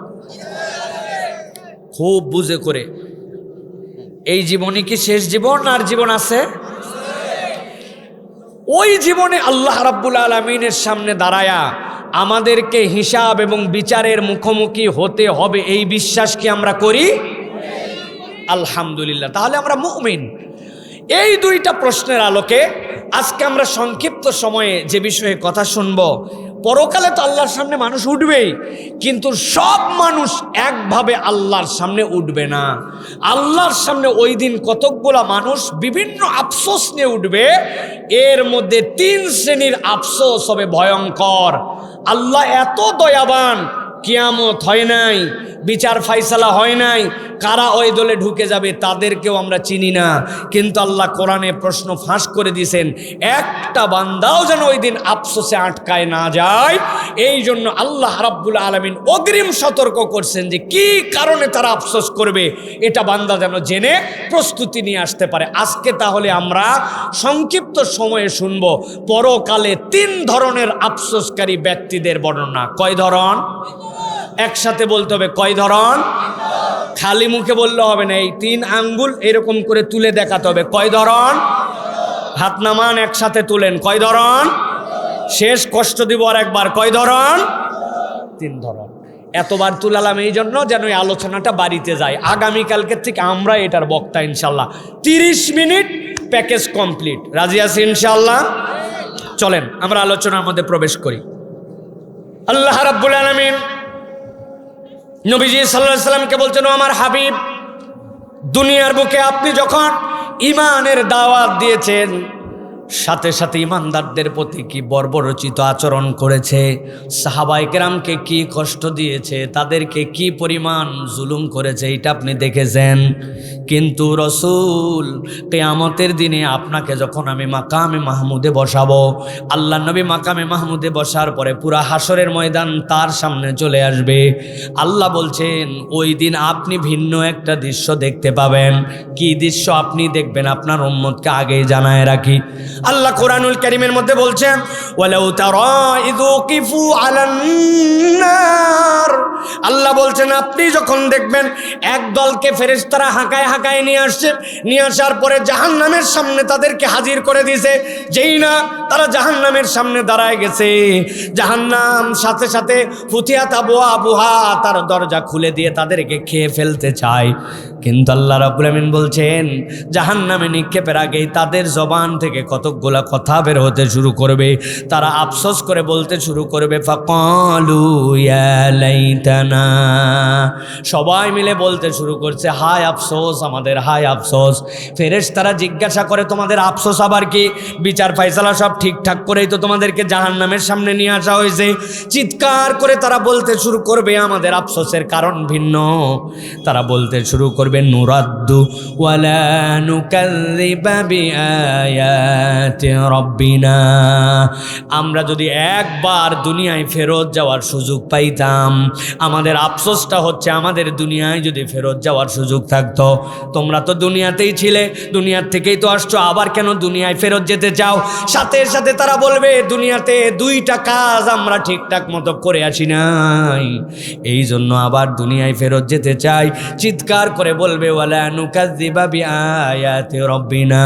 খুব বুঝে করে, এই জীবনে কি শেষ জীবন আর জীবন আছে? ওই জীবনে আল্লাহ রাব্বুল আলামিনের সামনে দাঁড়ায়া আমাদেরকে হিসাব এবং বিচারের মুখোমুখি হতে হবে, এই বিশ্বাস কি আমরা করি? আলহামদুলিল্লাহ, তাহলে আমরা মুমিন। এই দুইটা প্রশ্নের আলোকে আজকে আমরা সংক্ষিপ্ত সময়ে যে বিষয়ে কথা শুনবো, পরকালে তো আল্লাহর সামনে মানুষ উঠবেই, কিন্তু সব মানুষ একভাবে আল্লাহর সামনে উঠবে না। আল্লাহর সামনে ওই দিন কতকগুলা মানুষ বিভিন্ন আফসোস নিয়ে উঠবে। এর মধ্যে 3 শ্রেণীর আফসোস হবে ভয়ঙ্কর। আল্লাহ এত দয়াবান, কিয়ামত হয় নাই, বিচার ফাইসালা হয় নাই, কারা ওই দলে ঢুকে যাবে তাদেরকেও আমরা চিনি না, কিন্তু আল্লাহ কোরআনে প্রশ্ন ফাঁস করে দিয়েছেন একটা বান্দাও যেন ওই দিন আফসোসে আটকায় না যায়। এই জন্য আল্লাহ রাব্বুল আলামিন অগ্রিম সতর্ক করছেন যে কি কারণে তারা আফসোস করবে, এটা বান্দা যেন জেনে প্রস্তুতি নিয়ে আসতে পারে। আজকে তাহলে আমরা সংক্ষিপ্ত সময়ে শুনব পরকালে 3 ধরনের আফসোসকারী ব্যক্তিদের বর্ণনা। কয় ধরন? একসাথে বলতে হবে, কয় ধরন? খালি মুখে বললে হবে না, এই 3 আঙ্গুল এরকম করে তুলে দেখাতে হবে। কয় ধরন? হাত নামান, একসাথে তুলেন। কয় ধরন? শেষ কষ্ট দিব আর একবার, কয় ধরন? 3 ধরন। এতবার তুলালাম এই জন্য যেন এই আলোচনাটা বাড়িতে যায়। আগামীকালকের থেকে আমরা এটার বক্তা ইনশাল্লাহ। 30 মিনিট প্যাকেজ কমপ্লিট। রাজি আছি ইনশাল্লাহ? চলেন আমরা আলোচনার মধ্যে প্রবেশ করি। আল্লাহ রাব্বুল আলামিন নবীজি সাল্লাল্লাহু আলাইহি সাল্লামকে বলছেন, ও আমার হাবিব, দুনিয়ার বুকে আপনি যখন ঈমানের দাওয়াত দিয়েছেন, সাথে সাথে ঈমানদারদের প্রতি কি বর্বরচিত আচরণ করেছে, সাহাবায়ে কেরামকে কি কষ্ট দিয়েছে, তাদেরকে কি পরিমাণ জুলুম করেছে, এটা আপনি দেখেছেন। কিন্তু রসূল, কিয়ামতের দিনে আপনাকে যখন আমি মাকামে মাহমুদে বসাবো, আল্লাহ নবী মাকামে মাহমুদে বসার পরে পুরা হাসরের ময়দান তার সামনে চলে আসবে। আল্লাহ বলছেন ওই দিন আপনি ভিন্ন একটা দৃশ্য দেখতে পাবেন। কি দৃশ্য আপনি দেখবেন আপনার উম্মতকে আগেই জানায় রাখি। আল্লাহ কোরআনুল কারীমের মধ্যে বলছেন, ওয়ালাউ তারা ইযু কিফু আলান নার। আল্লাহ বলছেন আপনি যখন দেখবেন এক দলকে ফেরেশতারা হাঁকায় হাঁকায় নিয়ে আসছে, নিয়ে আসার পরে জাহান্নামের সামনে তাদেরকে হাজির করে দিয়েছে। যেই না তারা জাহান্নামের সামনে দাঁড়ায় গেছে, জাহান্নাম সাথে সাথে ফুতিহাত আবওয়াবুহা, তার দরজা খুলে দিয়ে তাদেরকে খেয়ে ফেলতে চায়। কিন্তু আল্লাহ রাব্বুল আমিন বলছেন জাহান্নামে নিক্ষেপের আগেই তাদের জবান থেকে কতকগুলা কথা বের হতে শুরু করবে। তারা আফসোস করে বলতে শুরু করবে, ফাকালু ইয়া লাইতানা সবাই মিলে বলতে শুরু করছে, হায় আফসোস আমাদের, হায় আফসোস। ফেরেশতারা জিজ্ঞাসা করে, তোমাদের আফসোস আবার কি? বিচার ফায়সালা সব ঠিকঠাক করেই তো তোমাদেরকে জাহান্নামের সামনে নিয়ে আসা হয়েছে। চিৎকার করে তারা বলতে শুরু করবে, আমাদের আফসোসের কারণ ভিন্ন। তারা বলতে শুরু করবে, নুরাদ্দু ওয়ালা নুকাযযিবা বিআয়াতি রাব্বিনা। আমরা যদি একবার দুনিয়ায় ফেরত যাওয়ার সুযোগ পাইতাম, আমাদের আফসোসটা হচ্ছে আমাদের দুনিয়ায় যদি ফেরত যাওয়ার সুযোগ থাকতো। তোমরা তো দুনিয়াতেই ছিলে, দুনিয়ার থেকেই তো আসছো, আবার কেন দুনিয়ায় ফেরত যেতে চাও? সাথে সাথে তারা বলবে, দুনিয়াতে দুইটা কাজ আমরা ঠিকঠাক মতো করে আসি নাই, এই জন্য আবার দুনিয়ায় ফেরত যেতে চাই। চিৎকার করে বলবে, ওয়ালা নুকাযযিবা বিআয়াতি রাব্বিনা।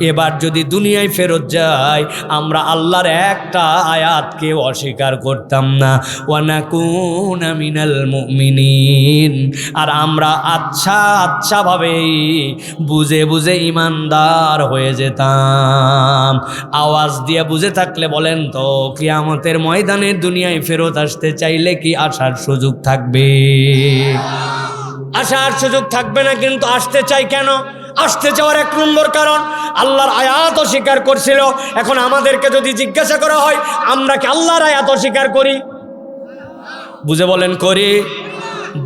এবার যদি দুনিয়ায় ফেরত যাই, আমরা আল্লাহর একটা আয়াতকে অস্বীকার করতাম না। ওয়া নাকুনা মিনাল মুমিনিন। আর আমরা আচ্ছা ভাবে বুঝে বুঝে ইমানদার হয়ে যেতাম। আওয়াজ দিয়ে বুঝে থাকলে বলেন তো, কিয়ামতের ময়দানে দুনিয়ায় ফেরত আসতে চাইলে কি আসার সুযোগ থাকবে? আসার সুযোগ থাকবে না, কিন্তু আসতে চাই কেন? আসতে চাওয়ার এক নম্বর কারণ, আল্লাহর আয়াত অস্বীকার করছিল। এখন আমাদেরকে যদি জিজ্ঞাসা করা হয়, আমরা কি আল্লাহর আয়াত অস্বীকার করি? বুঝে বলেন, করি?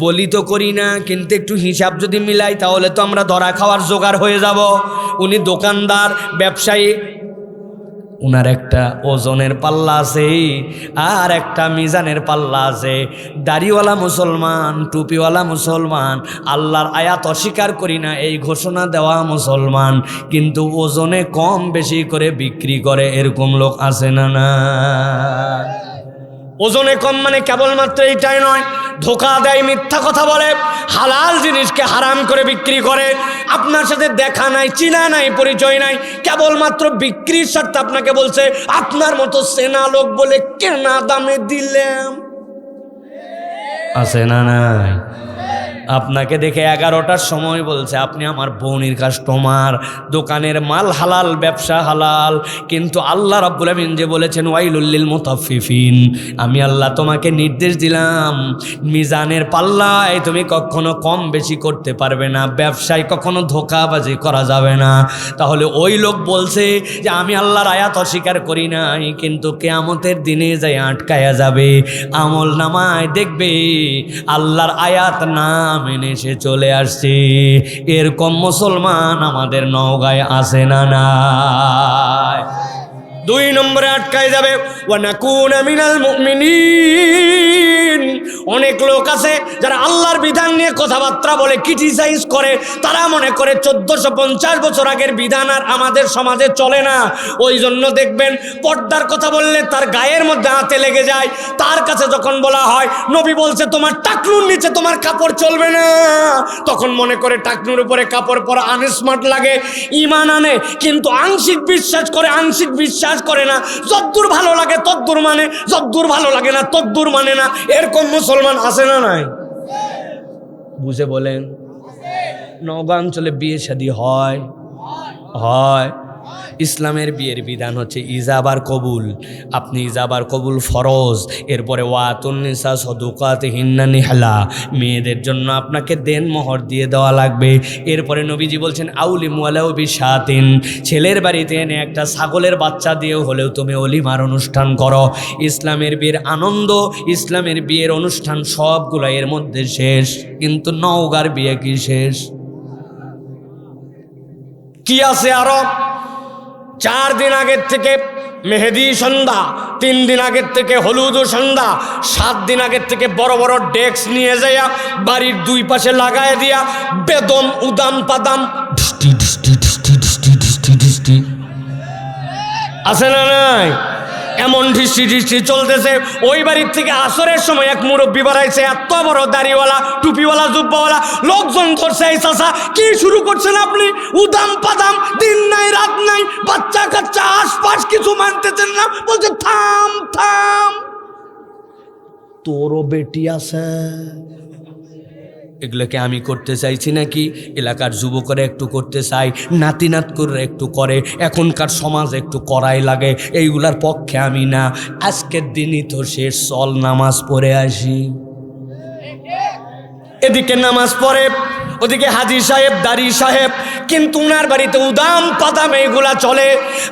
বলি তো করি না, কিন্তু একটু হিসাব যদি মিলাই তাহলে তো আমরা ধরা খাওয়ার জোগাড় হয়ে যাব। উনি দোকানদার, ব্যবসায়ী, উনার একটা ওজনের পাল্লা আছে আর একটা মিজানের পাল্লা আছে। দাড়িওয়ালা মুসলমান, টুপিওয়ালা মুসলমান, আল্লাহর আয়াত অস্বীকার করি না এই ঘোষণা দেওয়া মুসলমান, কিন্তু ওজনে কম বেশি করে বিক্রি করে, এরকম লোক আছে না? না, ওজনে কম মানে কেবলমাত্র এইটাই নয়, ধোকা দেয়, মিথ্যা কথা বলে, হালাল জিনিসকে হারাম করে বিক্রি করে। আপনার সাথে দেখা নাই, চিনা নাই, পরিচয় নাই, কেবলমাত্র বিক্রির স্বার্থে আপনাকে বলছে, আপনার মতো সেনা লোক বলে কেনা দামে দিলাম। আছে না? নাই? আপনাকে দেখে 11টার সময় বলছে, আপনি আমার বোনের কাস্টমার, দোকানের মাল হালাল, ব্যবসা হালাল, কিন্তু আল্লাহ রাব্বুল আমিন যে বলেছেন ওয়াইলুল লিল মুতাফফিফিন, আমি আল্লাহ তোমাকে নির্দেশ দিলাম, মিজানের পাল্লায় তুমি কখনো কম বেশি করতে পারবে না, ব্যবসায় কখনো ধোঁকাবাজি করা যাবে না। তাহলে ওই লোক বলছে যে আমি আল্লাহর আয়াত অস্বীকার করি নাই, কিন্তু কিয়ামতের দিনে যাই আটকায়া যাবে, আমল নামায় দেখবে আল্লাহর আয়াত না মেনে সে চলে আসছে। এরকম মুসলমান আমাদের নওগাঁয় আছে না? নাই? 2 নম্বরে আটকায় যাবে, ওয়া নাকুনা মিনাল মুমিনিন। অনেক লোক আছে যারা আল্লাহর বিধান নিয়ে কথাবার্তা বলে, ক্রিটিসাইজ করে, তারা মনে করে 1450 বছর আগের বিধান আর আমাদের সমাজে চলে না। ওই জন্য দেখবেন পর্দার কথা বললে তার গায়ের মধ্যে হাতে লেগে যায়। তার কাছে যখন বলা হয় নবী বলছে তোমার টাকনুর নিচে তোমার কাপড় চলবে না, তখন মনে করে টাকনুর উপরে কাপড় পরা আনস্মার্ট লাগে, ঈমান আনে, কিন্তু আংশিক বিশ্বাস করে, আংশিক বিশ্বাস করে না। যদ্দূর ভালো লাগে তদ্দূর মানে, যদ্দূর ভালো লাগে না তদ্দূর মানে না। এরকম মুসলমান আছে না? নাই? বুঝে বলেন। নওগাঁ অঞ্চলে বিয়ে শাদী হয়? ইসলামের বিয়ের বিধান হচ্ছে ইজাবার কবুল। আপনি ইজাবার কবুল ফরজ। এরপরে ওয়াতুন নিসা সাদুকাতিহিন্না নিহলা, মেয়েদের জন্য আপনাকে দেন মোহর দিয়ে দেওয়া লাগবে। এরপরে নবীজি বলছেন আউলিম ওয়ালাউ বিশাতিন, ছেলের বাড়িতে এনে একটা ছাগলের বাচ্চা দিয়েও হলেও তুমি অলিমার অনুষ্ঠান করো। ইসলামের বিয়ের আনন্দ, ইসলামের বিয়ের অনুষ্ঠান সবগুলো এর মধ্যে শেষ, কিন্তু নওগাঁর বিয়ে কি শেষ? কি আছে আরো? 4 দিন আগের থেকে মেহেদি সন্ধ্যা, 3 দিন আগের থেকে হলুদ সন্ধ্যা, 7 দিন আগের থেকে বড় বড় ডেস্ক নিয়ে যাইয়া বাড়ির 2 পাশে লাগায় দিয়া বেদম উদাম পাদাম আছে না? নাই? এমন ঢিষ্টি ঢিষ্টি চলতেছে। ওই বাড়ির থেকে আসরের সময় এক মুরব্বী বাড়াইছে, এত বড় দাড়িওয়ালা, টুপিওয়ালা, জুব্বাওয়ালা, লোকজন ধরছে, এই চাচা কি শুরু করছেন আপনি? উদাম পাদাম, দিন নাই রাত নাই, বাচ্চা কাচ্চা আশপাশ কিছু মানতেছেন না। বলছে থাম থাম, তোরও বেটি আছে। এগুলোকে আমি করতে চাইছি নাকি? এলাকার যুবকরা একটু করতে চাই, নাতি নাত করে একটু করে, এখনকার সমাজ একটু করাই লাগে, এইগুলার পক্ষে আমি না। আজকের দিনই তো শেষ, চল নামাজ পড়ে আসি। এদিকে নামাজ পড়ে, ওদিকে হাজী সাহেব, দাড়ি সাহেব, কিন্তু উনার বাড়িতে উদাম পাদাম এইগুলা চলে।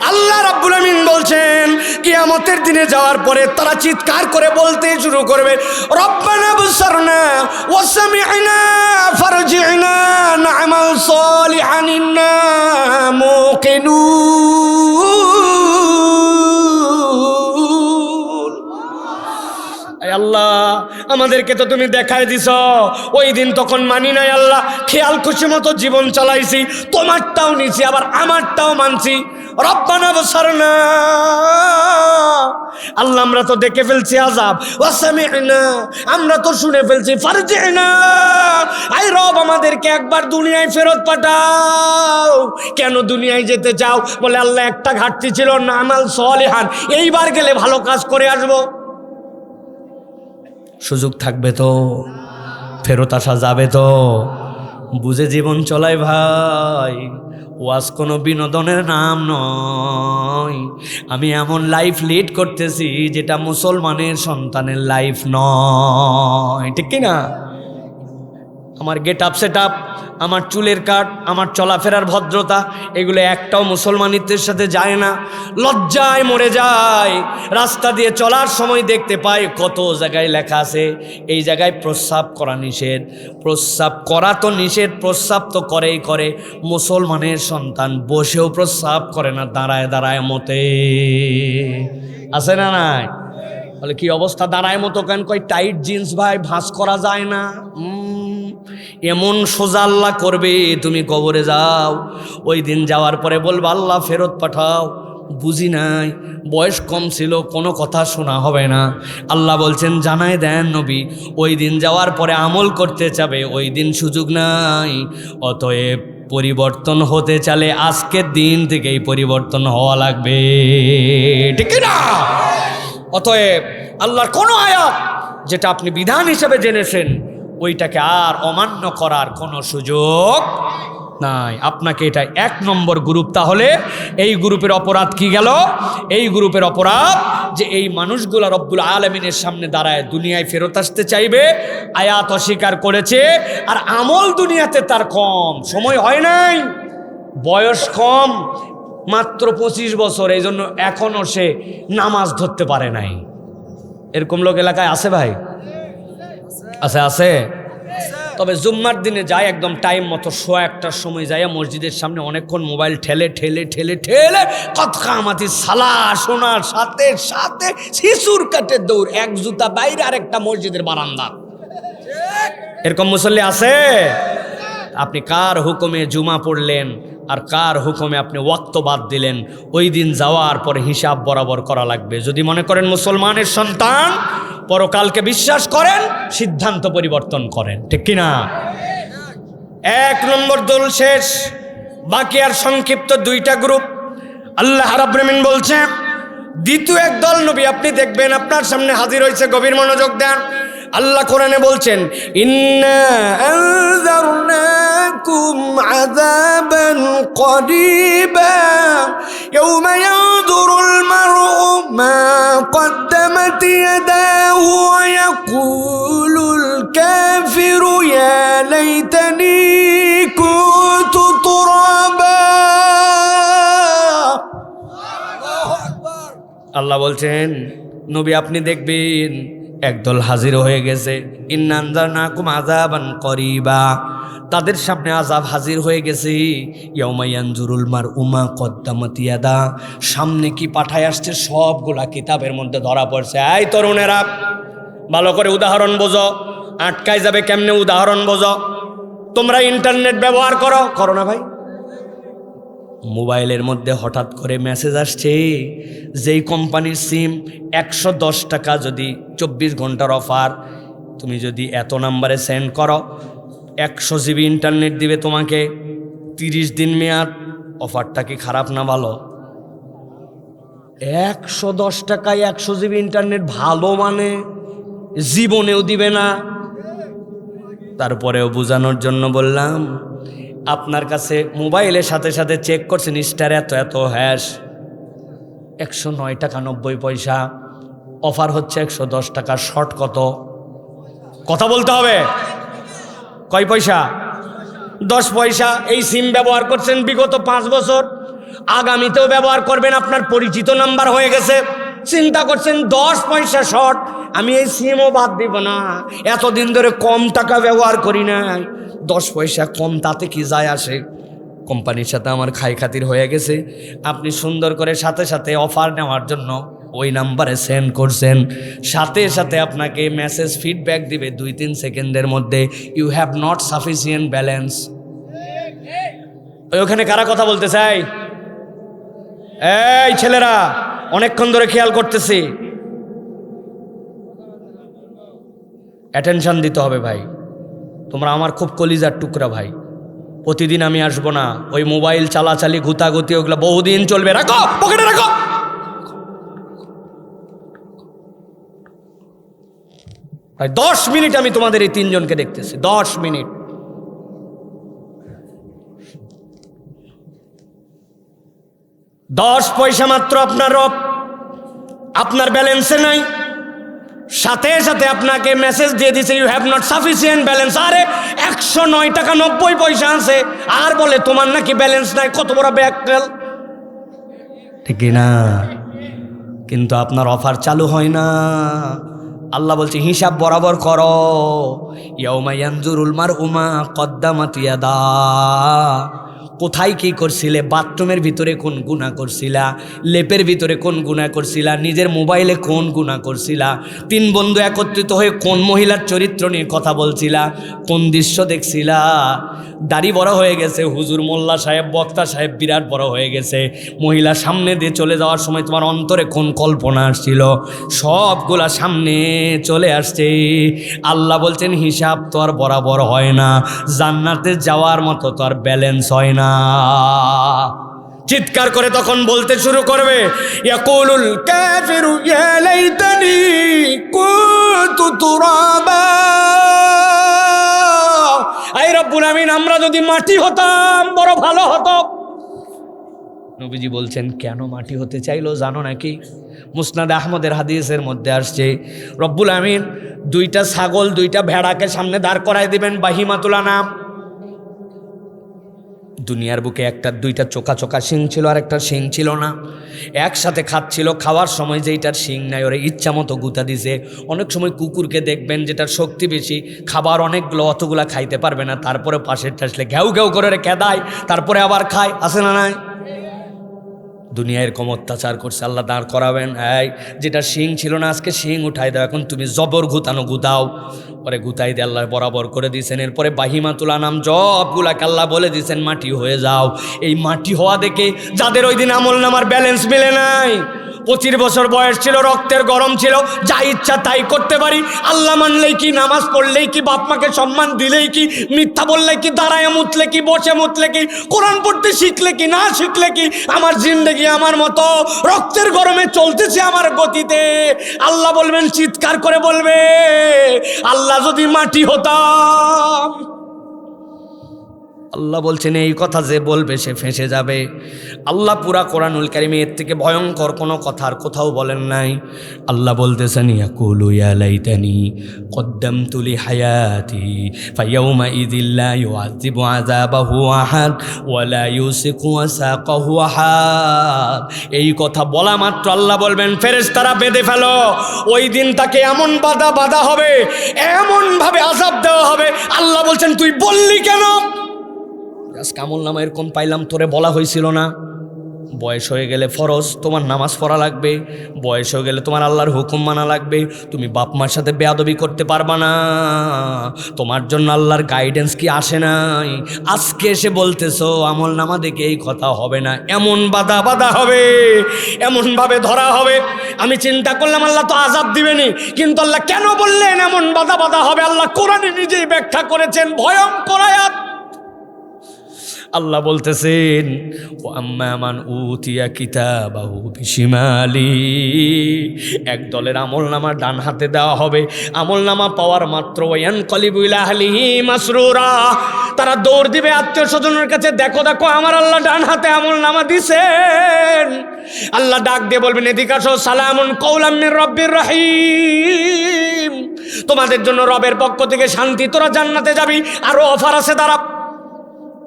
আল্লাহ রাব্বুল আমিন বলছেন কিয়ামতের দিনে যাওয়ার পরে তারা চিৎকার করে বলতে শুরু করবে, রব্বানা বসারনা ওয়া সামি'না ফারজি'না না'মাল সালিহান ইন্না মুকিনুন। আল্লাহ আমাদেরকে তো তুমি দেখাই দিছ, ওই দিন তখন মানি নাই আল্লাহ, খেয়াল খুশি মতো জীবন চালাইছি, তোমারটাও নিছি আবার আমারটাও মানছি। রব্বানা বসারনা, আল্লাহ আমরা তো দেখে ফেলছি আযাব, ওয়া সামি'না আমরা তো শুনে ফেলছি, ফারজি'না আই রব আমাদেরকে একবার দুনিয়ায় ফেরত পাঠাও। কেন দুনিয়ায় যেতে চাও? বলে আল্লাহ একটা ঘাটতি ছিল, না'মাল সালিহান, এইবার গেলে ভালো কাজ করে আসবো। সুযোগ থাকবে তো, ফেরত আসা যাবে তো, বুঝে জীবন চলাই ভাই। ওয়াজ কোনো বিনোদনের নাম নয়। আমি এমন লাইফ লিড করতেছি যেটা মুসলমানের সন্তানের লাইফ নয়, ঠিক কিনা? আমার গেট আপ সেট আপ, আমার চুলের কাট, আমার চলাফেরার ভদ্রতা, এগুলো একটাও মুসলমানিত্বের সাথে যায় না। লজ্জায় মরে যায়। রাস্তা দিয়ে চলার সময় দেখতে পাই কত জায়গায় লেখা আছে এই জায়গায় প্রস্রাব করা নিষেধ। প্রস্রাব করা তো নিষেধ, প্রস্রাব তো করেই করে। মুসলমানের সন্তান বসেও প্রস্রাব করে না, দাঁড়ায় দাঁড়ায় মতে। আছে না নাই? বলে কি অবস্থা, দাঁড়ায় মতো কেন? কই টাইট জিন্স ভাই, ভাঁজ করা যায় না। এমন সোজা আল্লাহ করবে, তুমি কবরে যাও, ওই দিন যাওয়ার পরে বলবা আল্লাহ ফেরত পাঠাও। বুঝি নাই, বয়স কম ছিল, কোনো কথা শোনা হবে না। আল্লাহ বলছেন জানাই দেন নবী, ওই দিন যাওয়ার পরে আমল করতে চাবে, ওই দিন সুযোগ নাই। অতএব পরিবর্তন হতে চালে আজকের দিন থেকেই পরিবর্তন হওয়া লাগবে, ঠিক না? অতএব আল্লাহর কোনো আয়াত যেটা আপনি বিধান হিসেবে জেনেছেন, ওইটাকে আর অমান্য করার কোনো সুযোগ নাই। আপনাকে এটা 1 নম্বর গ্রুপ। তাহলে এই গ্রুপের অপরাধ কি গেল? এই গ্রুপের অপরাধ যে এই মানুষগুলো রব্বুল আলামিনের সামনে দাঁড়ায় দুনিয়ায় ফেরত আসতে চাইবে, আয়াত অস্বীকার করেছে, আর আমল দুনিয়াতে তার কম, সময় হয় নাই, বয়স কম, মাত্র 25 বছর, এই জন্য এখনও সে নামাজ ধরতে পারে নাই। এরকম লোক এলাকায় আছে ভাই? আছে, আছে। তবে জুম্মার দিনে যায় একদম টাইম মতো, 1:15টার সময় যায় মসজিদের সামনে অনেকক্ষণ মোবাইল ঠেলে ঠেলে ঠেলে ঠেলে কতকামাতি সালা শোনার সাথে সাথে শিশুর কাটে দৌড়, এক জুতা বাইরে আর একটা মসজিদের বারান্দা। এরকম মুসল্লি আছে? আপনি কার হুকুমে জুমা পড়লেন আর কার হুকুমে আপনি ওয়াক্ত বাদ দিলেন, ওই দিন যাওয়ার পরে হিসাব বরাবর করা লাগবে। যদি মনে করেন মুসলমানের সন্তান, পরকালকে বিশ্বাস করেন, সিদ্ধান্ত পরিবর্তন করেন, ঠিক কিনা? 1 নম্বর দল শেষ, বাকি আর সংক্ষিপ্ত 2টা গ্রুপ। আল্লাহ রাব্বুল আমিন বলছে দ্বিতীয় এক দল নবী আপনি দেখবেন আপনার সামনে হাজির হয়েছে, গভীর মনোযোগ দেন। আল্লাহ কোরআনে বলছেন ইন্না আনযারনাকুম আযাবান করিবা ইয়াওমা ইয়ানযুরুল মারউ মা কদ্দামাত ইয়াদাহু ওয়া ইয়াকুলুল কাফিরু ইয়া লাইতানি কুনতু তুরাবা। আল্লাহ বলছেন নবী আপনি দেখবেন একদল হাজির হয়ে গেছে, ইন্না আনযারনাকুম আযাবান করিবা, তাদের সামনে আযাব হাজির হয়ে গেছে। ইয়াউমা ইয়ানজুরুল মারউ মা কদ্দামাত ইয়াদা, সামনে কি পাঠায় আসছে সবগুলা কিতাবের মধ্যে ধরা পড়ছে। এই তরুণেরা ভালো করে উদাহরণ বোঝো, আটকায় যাবে কেমনে উদাহরণ বোঝো। তোমরা ইন্টারনেট ব্যবহার করো না ভাই? মোবাইলের মধ্যে হঠাৎ করে মেসেজ আসছে, যেই কোম্পানির সিম 110 টাকা, যদি 24 ঘন্টার অফার, তুমি যদি এত নাম্বারে সেন্ড করো 100 জিবি ইন্টারনেট দিবে তোমাকে, 30 দিন মেয়াদ। অফারটা কি খারাপ না ভালো? 110 টাকায় 100 জিবি ইন্টারনেট ভালো মানে জীবনেও দিবে না। তারপরেও বোঝানোর জন্য বললাম, আপনার কাছে মোবাইলের সাথে সাথে চেক করছেন স্টার এত এত হ্যাশ, 109 টাকা 90 পয়সা, অফার হচ্ছে 110 টাকা, শর্ট কত? কথা বলতে হবে। কয় পয়সা? 10 পয়সা। এই সিম ব্যবহার করছেন বিগত 5 বছর, আগামীতেও ব্যবহার করবেন, আপনার পরিচিত নাম্বার হয়ে গেছে। চিন্তা করছেন 10 পয়সা শর্ট, আমি এই সিমও বাদ দিব না, এতদিন ধরে কম টাকা ব্যবহার করি নাই, 10 পয়সা কম তাতে কি যায় আসে। কোম্পানির সাথে আমার খাই খাতির হয়ে গেছে, আপনি সুন্দর করে সাথে সাথে অফার নেওয়ার জন্য ওই নাম্বারে সেন্ড করছেন, সাথে সাথে আপনাকে মেসেজ ফিডব্যাক দিবে 2-3 সেকেন্ডের মধ্যে, you have not sufficient balance. ওখানে কারা কথা বলতে চাই? এই ছেলেরা অনেকক্ষণ ধরে খেয়াল করতেছি, অ্যাটেনশন দিতে হবে ভাই, তোমরা আমার খুব কলিজার টুকরা ভাই। প্রতিদিন আমি আসবো না, ওই মোবাইল চালাচালি গুতাগুতি ওগুলো বহুদিন চলবে, রাখো পকেটে রাখো। ভাই 10 মিনিট আমি তোমাদের এই 3 জনকে দেখতেছি, 10 মিনিট। 10 পয়সা মাত্র আপনার ব্যালেন্সে নাই, সাথে সাথে আপনাকে মেসেজ দিয়ে দিছে you have not sufficient balance. আরে 109 টাকা 90 পয়সা আছে, আর বলে তোমার নাকি ব্যালেন্স নাই। কত বড় ব্যাকটেল, ঠিক না? কিন্তু আপনার অফার চালু হয় না। আল্লাহ বলছে হিসাব বরাবর করো। ইয়াউমা ইয়ানজুরুল মারউ মা কদ্দামাত ইয়াদা, কোথায় কি করছিলে, বাথরুমের ভিতরে কোন গুনাহ করছিলা, লেপের ভিতরে কোন গুনাহ করছিলা, নিজের মোবাইলে কোন গুনাহ করছিলা, 3 বন্ধু একত্রিত হয়ে কোন মহিলার চরিত্র নিয়ে কথা বলছিলা, কোন দৃশ্য দেখছিলা। দাড়ি বড় হয়ে গেছে, হুজুর মোল্লা সাহেব বক্তা সাহেব বিরাট বড় হয়ে গেছে, মহিলা সামনে দিয়ে চলে যাওয়ার সময় তোমার অন্তরে কোন কল্পনা আসছিল, সবগুলা সামনে চলে আসছে। আল্লাহ বলছেন হিসাব তো আর বরাবর হয় না, জান্নাতে যাওয়ার মতো তো আর ব্যালেন্স হয় না। চিৎকার করে তখন বলতে শুরু করবে, ইয়াকুলুল কাফিরু ইয়া লাইতানি কুনতু তুরাবা। আই রব্বুল আমিন, আমরা যদি মাটি হতাম বড় ভালো হতো। নবীজি বলছেন কেন মাটি হতে চাইলো জানো নাকি? মুসনাদ আহমদের হাদিসের মধ্যে আসছে, রব্বুল আমিন 2টা ছাগল 2টা ভেড়াকে সামনে দাঁড় করায় দিবেন, বাহিমাতুল আনাম। দুনিয়ার বুকে 1-2টা চোকা চোকা শিং ছিল, আর একটা শিং ছিল না, একসাথে খাচ্ছিল। খাওয়ার সময় যেইটার শিং নাই ওরে ইচ্ছা মতো গুতা দিছে। অনেক সময় কুকুরকে দেখবেন যেটার শক্তি বেশি, খাবার অনেকগুলো, অতগুলা খাইতে পারবে না, তারপরে পাশের আসলে ঘেউ ঘেউ করে খেদায়, তারপরে আবার খায়, আছে না নাই? দুনিয়া এরকম অত্যাচার করছে, আল্লাহ দাঁড় করাবেন, এই যেটা শিং ছিল না আজকে শিং উঠাই দাও, এখন তুমি জবর গুতানো গুতাও। পরে গুতাই দিয়ে আল্লাহ বরাবর করে দিয়েছেন। এরপরে বাহিমাতুল আনাম জবগুলাকে আল্লাহ বলে দিয়েছেন মাটি হয়ে যাও। এই মাটি হওয়া দেখে যাদের ওই দিন আমল নামার ব্যালেন্স মিলে নাই, 25 বছর বয়স ছিল, রক্তের গরম ছিল, যা ইচ্ছা তাই করতে পারি, আল্লাহ মানলেই কি, নামাজ পড়লেই কি, বাপ মাকে সম্মান দিলেই কি, মিথ্যা বললে কি, দাঁড়ায় মুতলে কি, বসে মুতলে কি, কোরআন পড়তে শিখলে কি, না শিখলে কি, আমার জিন্দেগি আমার মতো, রক্তের গরমে চলতেছে আমার গতিতে। আল্লাহ বলবেন, চিৎকার করে বলবে, আল্লাহ যদি মাটি হতাম। আল্লাহ বলছেন এই কথা যে বলবে সে ফেঁসে যাবে। আল্লাহ পুরা কোরআনুল কারীমে এর থেকে ভয়ঙ্কর কোনো কথা আর কোথাও বলেন নাই। আল্লাহ বলতেছেন ইয়াকুলু ইয়া লাইতানি কদ্দামতু লি হায়াতি ফায়াউমা ইযিল লা ইউআযিবু আযাবাহু আহাদ ওয়া লা ইউসিকু ওয়াসাকাহু আহাদ। এই কথা বলা মাত্র আল্লাহ বলবেন ফেরেশতারা বেঁধে ফেলো। ওই দিন তাকে এমন বাধা হবে, এমন ভাবে আযাব দেওয়া হবে। আল্লাহ বলছেন তুই বললি কেন? আমল নামা এরকম পাইলাম, তোরে বলা হয়েছিল না? বয়স হয়ে গেলে ফরজ তোমার নামাজ পড়া লাগবে, বয়স হয়ে গেলে তোমার আল্লাহর হুকুম মানা লাগবে, তুমি বাপ মার সাথে বেয়াদবি করতে পারবা না, তোমার জন্য আল্লাহর গাইডেন্স কি আসে নাই? আজকে এসে বলতেছো আমল নামা দেখে এই কথা হবে না। এমন বাধা হবে, এমনভাবে ধরা হবে। আমি চিন্তা করলাম আল্লাহ তো আযাব দিবেনি, কিন্তু আল্লাহ কেন বললেন এমন বাধা হবে? আল্লাহ কোরআনে নিজেই ব্যাখ্যা করেছেন, ভয়ঙ্কর আয়াত। আল্লাহ বলতেছেন ও আম্মা মান উতিয়া কিতাবাহু বিশিমালি, এক দলের আমলনামা ডান হাতে দেওয়া হবে। আমলনামা পাওয়ার মাত্র ইয়ানকালিবু ইলা আহলিহি মাসরুরা, তারা দৌড় দিবে আত্মীয় স্বজনের কাছে, দেখো দেখো আমার আল্লাহ ডান হাতে আমলনামা দিছেন। আল্লাহ ডাক দিয়ে বলবেন, এদিকে আসো, সালামুন কওলাম মির রব্বির রহিম, তোমাদের জন্য রবের পক্ষ থেকে শান্তি, তোরা জান্নাতে যাবি, আরো অফার আছে দাঁড়া।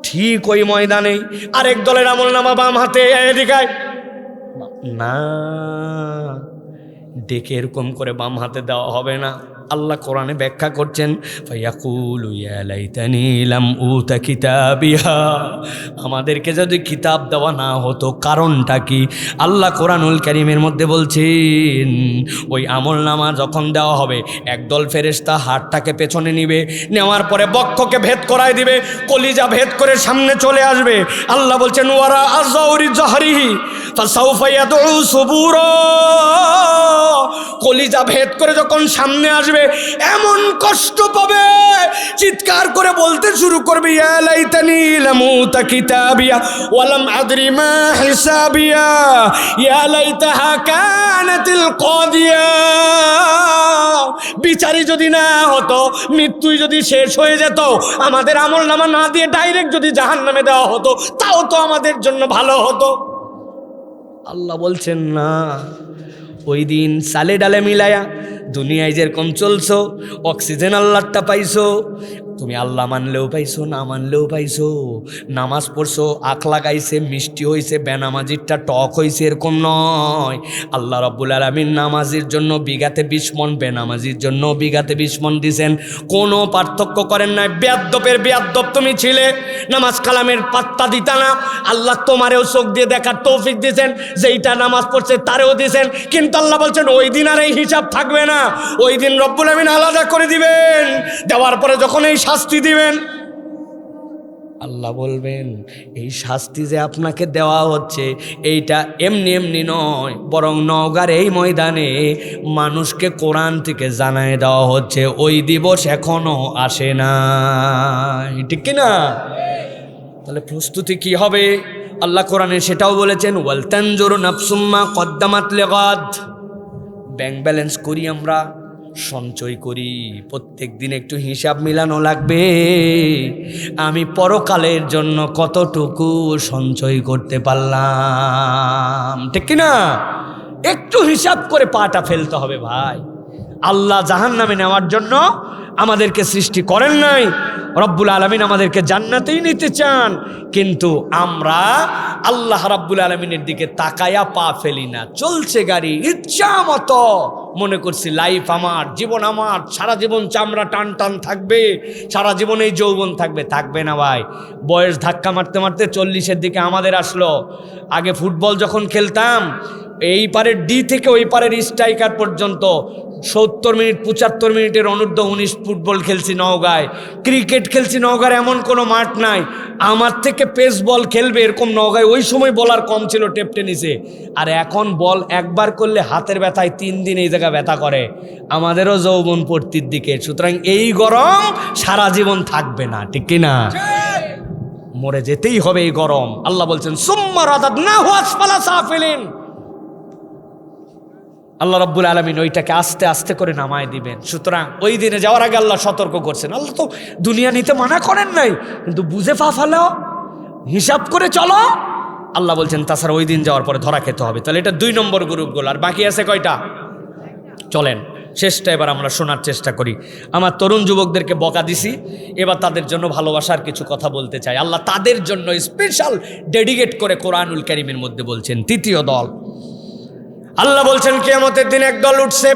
ঠিক ওই ময়দানে আরেক দলের আমলনামা বাম হাতে, এদিকে না, ডেকে এরকম করে বাম হাতে দেওয়া হবে না। আল্লাহ কোরআনে ব্যাখ্যা করছেন, ফায়াকুলু ইয়া লাইতানি লাম উতা কিতাবিয়া, আমাদেরকে যদি কিতাব দেওয়া না হতো, কারণটা কি? আল্লাহ কোরআনুল কারীমের মধ্যে বলছেন, ওই আমলনামা যখন দেওয়া হবে, একদল ফেরেশতা হাতটাকে পেছনে নিবে, নেওয়ার পরে বক্ষকে ভেদ করায় দিবে, কলিজা ভেদ করে সামনে চলে আসবে। আল্লাহ বলছেন, ওয়ারা আযাউরি জাহরিহি ফাসাউফা ইয়াদউ সুবুরা, কলিজা ভেদ করে যখন সামনে আসবে এমন কষ্ট পাবে, চিৎকার করে বলতে শুরু করবে, ইয়া লাইতানি লামুতা কিতাবিয়া ওয়া লাম আদরি মা হিসাবিয়া ইয়া লাইতাহা কানাতিল কাদিয়া। বিচারি যদি না হতো, মৃত্যুই যদি শেষ হয়ে যেত, আমাদের আমলনামা না দিয়ে ডাইরেক্ট যদি জাহান্নামে দেওয়া হতো, তাও তো আমাদের জন্য ভালো হতো। আল্লাহ বলছেন না, ওই দিন সালে ডালে মিলায়া দুনিয়ায় যেরকম চলছো, অক্সিজেন আল্লাহটা পাইছো, তুমি আল্লাহ মানলেও পাইছো, না মানলেও পাইছো, নামাজ পড়ছো, আখ লাগাইছে, মিষ্টি হয়েছে, বেনামাজিরটা টক হয়েছে, এরকম নয়। আল্লাহ রাব্বুল আলামিন নামাজির জন্য বিঘাতে 20 মণ, বেনামাজির জন্য বিঘাতে 20 মণ দিছেন, কোনো পার্থক্য করেন নাই। বেয়াদ্দপের বেয়াদ্দপ তুমি ছিলে, নামাজ কালামের পাত্তা দিতা না, আল্লাহ তোমারেও চোখ দিয়ে দেখার তৌফিক দিয়েছেন, যেইটা নামাজ পড়ছে তারেও দিয়েছেন, কিন্তু আল্লাহ বলছেন ওই দিন আর এই হিসাব থাকবে না, ওই দিন রব্বুল আমিন আলাদা করে দিবেন, দেওয়ার পরে যখন এই শাস্তি দিবেন, আল্লাহ বলবেন এই শাস্তি যে আপনাকে দেওয়া হচ্ছে এইটা এমনি এমনি নয়, বরং নওগাঁর এই ময়দানে মানুষকে কোরআন থেকে জানায় দেওয়া হচ্ছে, ওই দিবস এখনো আসে না, ঠিক কিনা? তাহলে প্রস্তুতি কি হবে? আল্লাহ কোরআনে সেটাও বলেছেন, ওয়াল তানজুরু নাফসুম মা কদ্দামাত লিগাদ, ব্যাংক ব্যালেন্স করি, আমরা সঞ্চয় করি, প্রত্যেক দিন একটু হিসাব মিলানো লাগবে, আমি পরকালের জন্য কতটুকু সঞ্চয় করতে পারলাম, ঠিক কিনা? একটু হিসাব করে পাটা ফেলতে হবে ভাই। আল্লাহ জাহান্নামে নেওয়ার জন্য আমাদেরকে সৃষ্টি করেন নাই, রব্বুল আলামিন আমাদেরকে জান্নাতেই নিতে চান, কিন্তু আমরা আল্লাহ রাব্বুল আলামিনের দিকে তাকায়া পা ফেলি না, চলছে গাড়ি ইচ্ছা মতো, মনে করছি লাইফ আমার, জীবন আমার, সারা জীবন চামড়া টান টান থাকবে, সারা জীবন এই যৌবন থাকবে, থাকবে না ভাই। বয়স ধাক্কা মারতে মারতে 40-এর দিকে আমাদের আসলো। আগে ফুটবল যখন খেলতাম, এই পারের ডি থেকে ওই পারের স্ট্রাইকার পর্যন্ত 70 মিনিট 75 মিনিটের অনূর্ধ্ব 19 ফুটবল খেলছি নওগাঁয়, ক্রিকেট খেলছি নওগাঁর, এমন কোনো মাঠ নাই আমার থেকে পেস বল খেলবে এরকম নওগাঁয় ওই সময় বলার কম ছিল টেপ টেনিসে। আর এখন বল একবার করলে হাতের ব্যথায় 3 দিন এই জায়গা ব্যথা করে, আমাদেরও যৌবন পড়তির দিকে। সুতরাং এই গরম সারা জীবন থাকবে না, ঠিক কিনা? মরে যেতেই হবে এই গরম। আল্লাহ বলছেন সুম্মা রাদাদনাহু আসফালা সাফিলিন, আল্লাহ রাব্বুল আলামিন ওইটাকে আস্তে আস্তে করে নামায় দিবেন। সুতরাং ওই দিনে যাওয়ার আগে আল্লাহ সতর্ক করছেন। আল্লাহ তো দুনিয়া নিতে মানা করেন নাই, কিন্তু বুঝে পা ফেলাও, হিসাব করে চলো। আল্লাহ বলছেন তাছাড়া ওই দিন যাওয়ার পরে ধরা খেতে হবে। তাহলে এটা 2 নম্বর গ্রুপগুলো। আর বাকি আছে কয়টা? চলেন শেষটা এবার আমরা শোনার চেষ্টা করি। আমার তরুণ যুবকদেরকে বকা দিছি, এবার তাদের জন্য ভালোবাসার কিছু কথা বলতে চাই। আল্লাহ তাদের জন্য স্পেশাল ডেডিকেট করে কোরআনুল কারীমের মধ্যে বলছেন। 3য় দল, আল্লাহ বলছেন কিয়ামতের দিন এক দল উঠছে,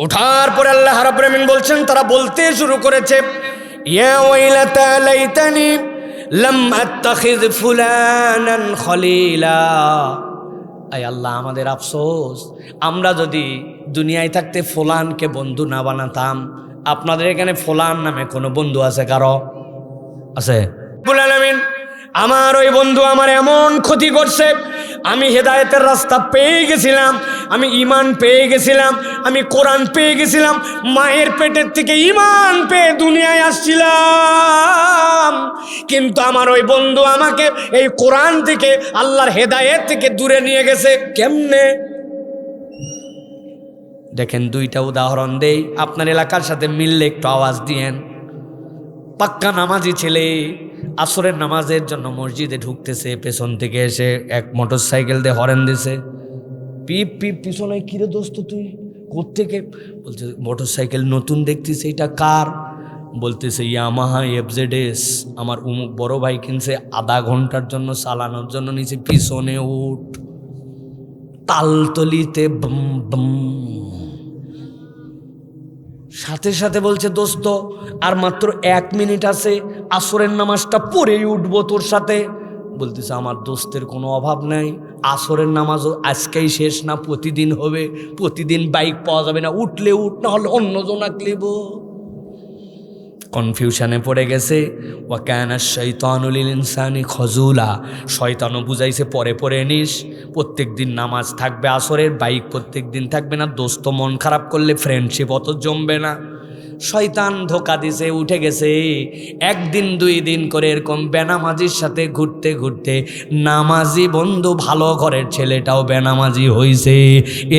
ওঠার পরে আল্লাহ রাব্বুল আমিন বলছেন, তারা বলতে শুরু করেছে, ইয়া ওয়াইলাতা লাইতানি লাম আত্তাখিয ফুলানান খলিলা, আয় আল্লাহ আমাদের আফসোস, আমরা যদি দুনিয়ায় থাকতে ফুলানকে বন্ধু না বানাতাম। আপনাদের এখানে ফুলান নামে কোনো বন্ধু আছে কারো? আছে? রাব্বুল আলামিন আমার ওই বন্ধু আমার এমন ক্ষতি করছে, আমি হেদায়েতের রাস্তা পেয়ে গেছিলাম, আমি ঈমান পেয়ে গেছিলাম, আমি কোরআন পেয়ে গেছিলাম, মায়ের পেটের থেকে ঈমান পেয়ে দুনিয়ায় আসছিলাম, কিন্তু আমার ওই বন্ধু আমাকে এই কোরআন থেকে, আল্লাহর হেদায়েত থেকে দূরে নিয়ে গেছে। কেমনে? দেখেন 2টা উদাহরণ দেই, আপনার এলাকার সাথে মিললে একটু আওয়াজ দিয়েন। পাক্কা নামাজি ছেলে আসরের নামাজের জন্য মসজিদে ঢুকতেছে, পেছন থেকে এসে এক মোটরসাইকেল দিয়ে হরেন দিছে। পিপ পিপ পিছনে, কিরে দোস্ত তুই কোত্থেকে? বলছে মোটরসাইকেল নতুন দেখতেছে, এটা কার? বলতেছে ইয়ামাহা এফজেডএস, আমার উমুক বড় ভাই কিনছে, আধা ঘন্টার জন্য চালানোর জন্য নিচে, পিছনে উঠ। তালতলিতে বম বম। সাথে সাথে বলছে দোস্ত আর মাত্র 1 মিনিট আছে, আসরের নামাজটা পড়েই উঠবো তোর সাথে। বলতেছে আমার দোস্তের কোনো অভাব নাই, আসরের নামাজও আজকেই শেষ না, প্রতিদিন হবে, প্রতিদিন বাইক পাওয়া যাবে না, উঠলে উঠ, না হলে অন্যজন আঁকলিব। কনফিউশনে পড়ে গেছে। ওয়াকানা শাইতানু লিল ইনসানি খজুলা, শয়তানও বুঝাইছে পরে পরে নিস, প্রত্যেক দিন নামাজ থাকবে আসরের, বাইক প্রত্যেক দিন থাকবে না, দোস্ত মন খারাপ করলে ফ্রেন্ডশিপ অত জমবে না। শয়তান ধোকা দিছে, উঠে গেছে। 1 দিন 2 দিন করে এরকম বেনামাজির সাথে ঘুরতে ঘুরতে নামাজি বন্ধু, ভালো ঘরের ছেলেটাও বেনামাজি হইছে।